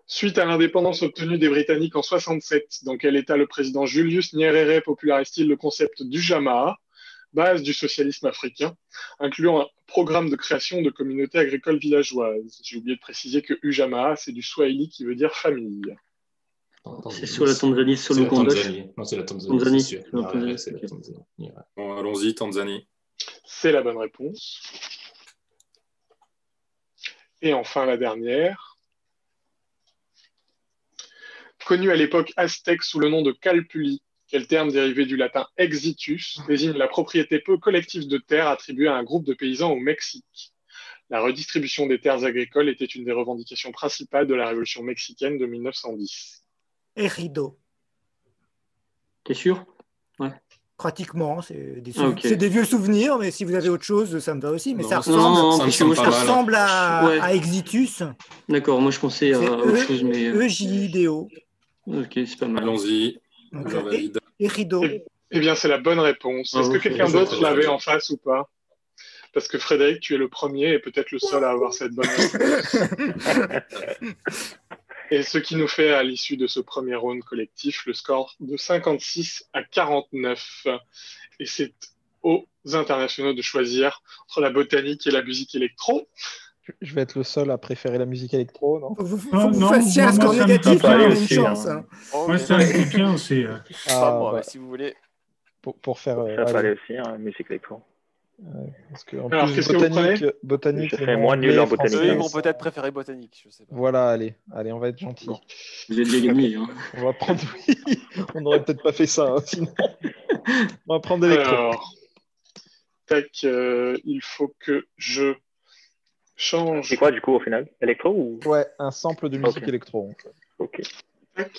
Suite à l'indépendance obtenue des Britanniques en 67, dans quel État le président Julius Nyerere popularise-t-il le concept du Jamaa, base du socialisme africain, incluant un programme de création de communautés agricoles villageoises? J'ai oublié de préciser que Ujamaa, c'est du Swahili qui veut dire famille. C'est sur la Tanzanie, sur le Ouganda. Non, c'est la Tanzanie. C'est la Tanzanie. Bon, allons-y, Tanzanie. C'est la bonne réponse. Et enfin, la dernière. Connu à l'époque aztèque sous le nom de calpuli, quel terme dérivé du latin exitus désigne la propriété peu collective de terres attribuée à un groupe de paysans au Mexique. La redistribution des terres agricoles était une des revendications principales de la Révolution mexicaine de 1910. Ejido. T'es sûr? Ouais. Pratiquement, c'est des vieux souvenirs, mais si vous avez autre chose, ça me va aussi. Mais ça ressemble à Exitus. D'accord, moi je pensais à autre chose, mais. Egido. Ok, c'est pas mal. Allons-y. Ejido. Eh bien, c'est la bonne réponse. Est-ce que quelqu'un d'autre l'avait en face ou pas? Parce que Frédéric, tu es le premier et peut-être le seul à avoir cette bonne réponse. Et ce qui nous fait, à l'issue de ce premier round collectif, le score de 56 à 49. Et c'est aux internationaux de choisir entre la botanique et la musique électro. Je vais être le seul à préférer la musique électro, non? Vous fassiez un score négatif, il y a une chance. Moi, ça me dit bien aussi. Pas moi, mais si vous voulez. Pour faire... Ça peut aller aussi, musique électro. Parce que, en alors, plus, qu'est-ce que vous prenez? botanique, je serais moins nul en botanique. Eux, ils vont peut-être préférer botanique, je sais pas. Voilà, allez, on va être gentil. Bon. Vous êtes bien gagné. Hein. On va prendre, on n'aurait peut-être pas fait ça, hein, sinon. On va prendre électro. Alors, tac, il faut que je change. C'est quoi, du coup, au final? Électro ou... Ouais, un sample de musique électro. Ok. Tac.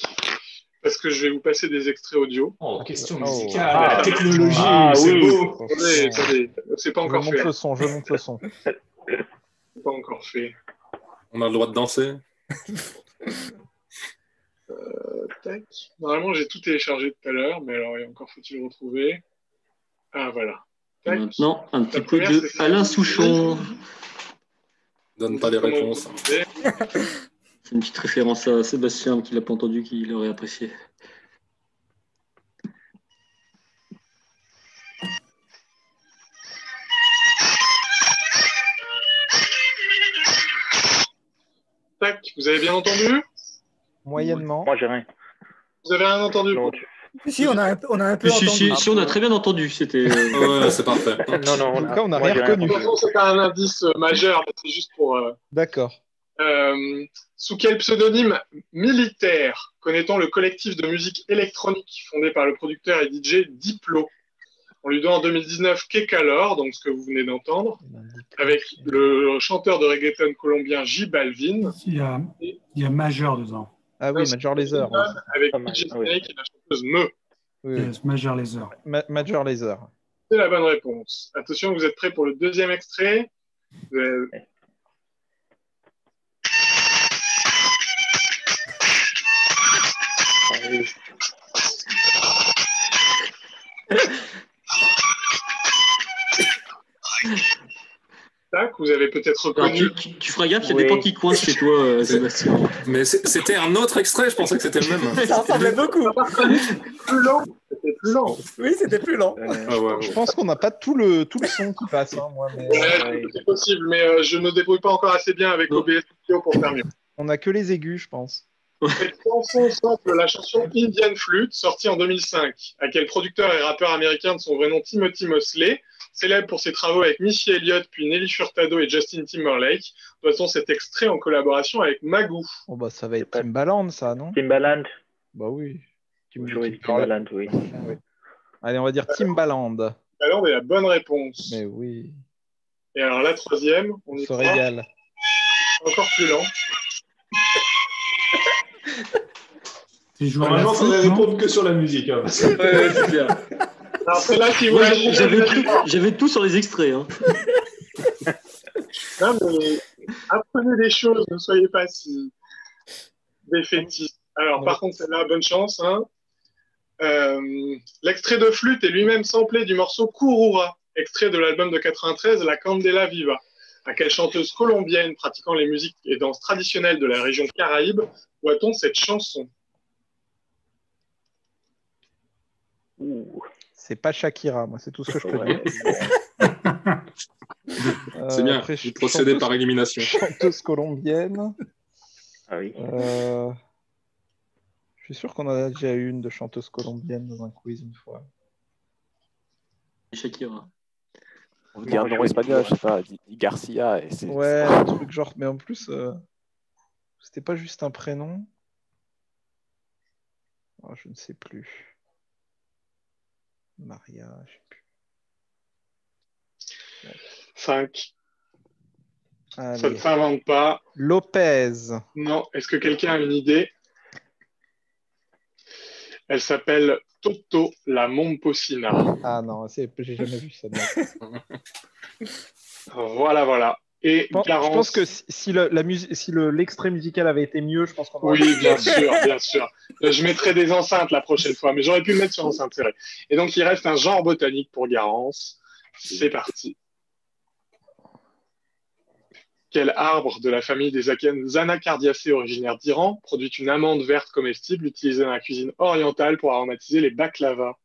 Parce que je vais vous passer des extraits audio. Oh, question musicale, la technologie, c'est beau. Attendez, c'est pas encore fait. Je monte le son. C'est pas encore fait. On a le droit de danser. Tac. Normalement, j'ai tout téléchargé tout à l'heure, mais alors, encore faut-il le retrouver. Ah, voilà. Tac. Maintenant, un petit peu de Alain Souchon. Donne pas les réponses. C'est une petite référence à Sébastien qui l'a pas entendu, qui l'aurait apprécié. Tac, vous avez bien entendu? Moyennement. Moi, j'ai rien. Vous avez rien entendu? Non, Si, on a un peu entendu. Si, on a très bien entendu. C'était. Ouais, c'est parfait. Non, En tout cas, on n'a rien reconnu. De toute façon, c'est pas un indice majeur, mais c'est juste pour... D'accord. Sous quel pseudonyme militaire connaît-on le collectif de musique électronique fondé par le producteur et DJ Diplo? On lui doit en 2019 Kekalor, donc ce que vous venez d'entendre, avec le chanteur de reggaeton colombien J Balvin. Il y a Major dedans. Ah oui, Major Lazer. Avec DJ Snake et la chanteuse Me. Oui. Yes, Major Lazer. Major Lazer. C'est la bonne réponse. Attention, vous êtes prêts pour le deuxième extrait? Tac, vous avez peut-être reconnu. Tu feras gaffe, ça dépend qui coince chez toi, Sébastien. Mais c'était un autre extrait, je pensais que c'était le même. Ça ressemblait beaucoup. Plus lent. C'était plus lent. Oui, c'était plus lent. Je pense qu'on n'a pas tout le son qui passe. Hein, moi, mais... C'est possible, mais je ne me débrouille pas encore assez bien avec OBS Studio pour faire mieux. On n'a que les aigus, je pense. Cette chanson sample la chanson Indian Flute, sortie en 2005, à quel producteur et rappeur américain de son vrai nom Timothy Mosley, célèbre pour ses travaux avec Missy Elliott, puis Nelly Furtado et Justin Timberlake, doit-on cet extrait en collaboration avec Magoo? Oh bah ça va être Timbaland, ça, non? Timbaland. Bah oui. Timbaland, oui. Allez, on va dire Timbaland. Timbaland est la bonne réponse. Mais oui. Et alors la troisième, on se régale. Encore plus lent. Normalement, ça ne répondre que sur la musique. Hein, parce que... Ouais, c'est clair. Alors c'est là qui vous j'avais tout sur les extraits. Hein. Non, mais apprenez des choses, ne soyez pas si défaitistes. Alors, par contre, celle-là, bonne chance. Hein. L'extrait de flûte est lui-même samplé du morceau Kurura, extrait de l'album de 93, La Candela Viva. À quelle chanteuse colombienne pratiquant les musiques et danses traditionnelles de la région Caraïbe doit-on cette chanson? C'est pas Shakira, moi, c'est tout ce que je peux dire. C'est bien, après, vous procédez par élimination. Chanteuse colombienne. Ah oui. Je suis sûr qu'on en a déjà eu une de chanteuse colombienne dans un quiz une fois. Shakira. On veut dire un nom espagnol, je sais pas, dit Garcia. Et ouais, un truc genre, mais en plus, c'était pas juste un prénom. Oh, je ne sais plus. Maria, je sais plus. 5. Allez. Ça ne s'invente pas. Lopez. Non. Est-ce que quelqu'un a une idée? Elle s'appelle Toto la Momposina. Ah non, j'ai jamais vu ça. Voilà. Et je pense que si l'extrait musical avait été mieux, je pense qu'on aurait... Oui, bien sûr. Je mettrai des enceintes la prochaine fois, mais j'aurais pu le mettre sur enceinte serrée. Et donc, il reste un genre botanique pour Garance. C'est parti. Quel arbre de la famille des Anacardiacées originaire d'Iran produit une amande verte comestible utilisée dans la cuisine orientale pour aromatiser les baklavas?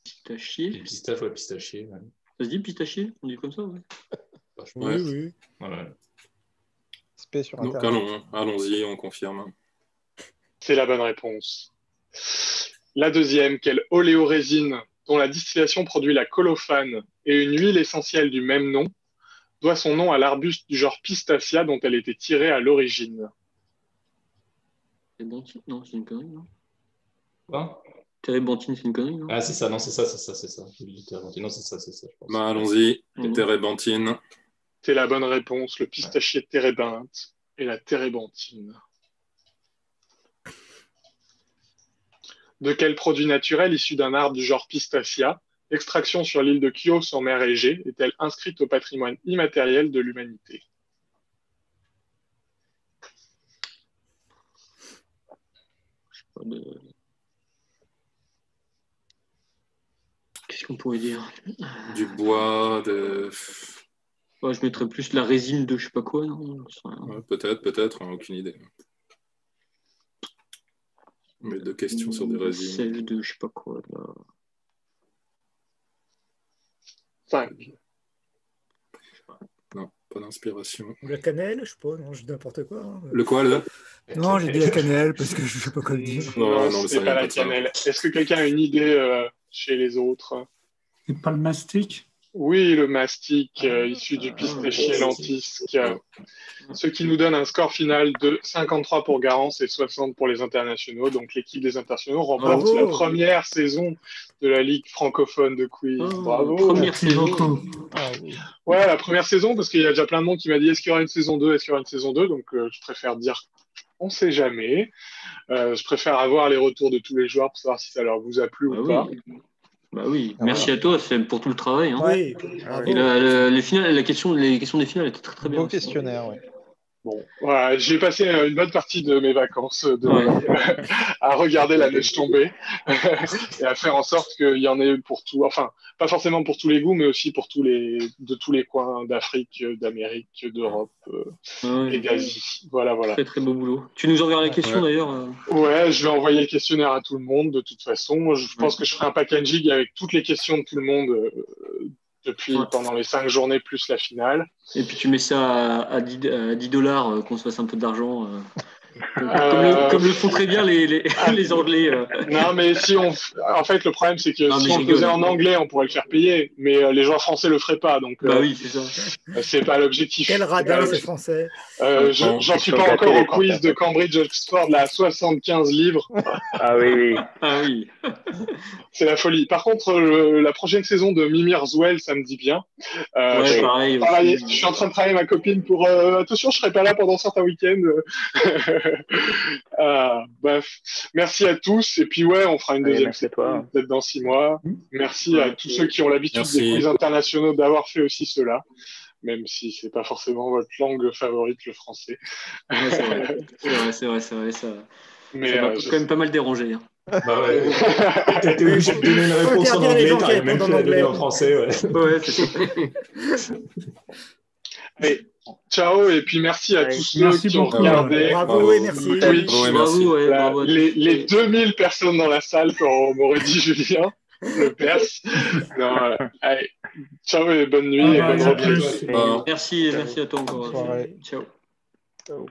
Pistachier. Pistachier. Ouais. Ça se dit pistachier? On dit comme ça, ouais. Oui. Voilà. Sur donc allons-y, on confirme. C'est la bonne réponse. La deuxième, quelle oléorésine dont la distillation produit la colophane et une huile essentielle du même nom doit son nom à l'arbuste du genre Pistacia dont elle était tirée à l'origine? Térébenthine? Non, c'est une connerie, non? Quoi? Térébenthine, c'est une connerie, non? Ah, c'est ça. Non, c'est ça. Non, c'est ça, je pense. Bah, allons-y, térébenthine. C'est la bonne réponse, le pistachier térébinthe et la térébenthine. De quel produit naturel issu d'un arbre du genre Pistacia, l'extraction sur l'île de Chios en mer Égée est-elle inscrite au patrimoine immatériel de l'humanité? Qu'est-ce qu'on pourrait dire? Du bois, de... Ouais, je mettrais plus la résine de je sais pas quoi, non? Ouais, peut-être, aucune idée. Mais deux questions sur des résines. Celle de je sais pas quoi, là. 5. Non, pas d'inspiration. La cannelle, je sais pas, non, je dis n'importe quoi. Hein. Le quoi, là? Non, j'ai dit la cannelle parce que je sais pas quoi le dire. Non, c'est pas la cannelle. Est-ce que quelqu'un a une idée chez les autres? C'est pas le mastic? Oui, le mastic issu du pistachier lentisque. Ce qui nous donne un score final de 53 pour Garance et 60 pour les internationaux. Donc l'équipe des internationaux remporte la première saison de la Ligue francophone de quiz. Bravo. Première saison. Ouais, la première saison, parce qu'il y a déjà plein de monde qui m'a dit est-ce qu'il y aura une saison 2, est-ce qu'il y aura une saison 2? Donc je préfère dire on sait jamais. Je préfère avoir les retours de tous les joueurs pour savoir si ça leur vous a plu ou pas. Bah oui, merci à toi pour tout le travail. Hein. Oui. Et les questions des finales étaient très très bien. Beau questionnaire, oui. Bon, voilà, j'ai passé une bonne partie de mes vacances à regarder la neige tomber et à faire en sorte qu'il y en ait pour tout, enfin, pas forcément pour tous les goûts, mais aussi pour tous les coins d'Afrique, d'Amérique, d'Europe et d'Asie. Voilà. Très très beau boulot. Tu nous enverras les questions d'ailleurs. Ouais, je vais envoyer le questionnaire à tout le monde de toute façon. Je pense que je ferai un packaging avec toutes les questions de tout le monde pendant les 5 journées plus la finale. Et puis tu mets ça à $10 qu'on se fasse un peu d'argent. Comme le font très bien les Anglais. Non, mais en fait, le problème, c'est que si on le faisait en anglais, on pourrait le faire payer, mais les joueurs français le feraient pas, donc oui, c'est ça. C'est pas l'objectif. Quel radin, ces Français. J'en suis pas encore au quiz de Cambridge Oxford, là, à 75 livres. Ah oui. C'est la folie. Par contre, la prochaine saison de Mimir's Well, ça me dit bien. Pareil. Je suis en train de travailler ma copine pour... attention, je serai pas là pendant certains week-ends. Bref, merci à tous. Et puis on fera une deuxième saison peut-être dans 6 mois. Merci à tous ceux qui ont l'habitude des quiz internationaux d'avoir fait aussi cela, même si c'est pas forcément votre langue favorite, le français. C'est vrai. Ça m'a quand même pas mal dérangé. Bah ouais. T'étais obligé de donner une réponse en anglais, t'arrives même plus à donner en français. Ouais, c'est ça. Allez, ciao, et puis merci à tous ceux qui ont regardé. Bravo et merci. Bravo. Les 2000 personnes dans la salle, quand m'aurait dit Julien, le Perse. Allez, ciao et bonne nuit et bonne reprise. Merci à toi encore. Ciao. Ciao.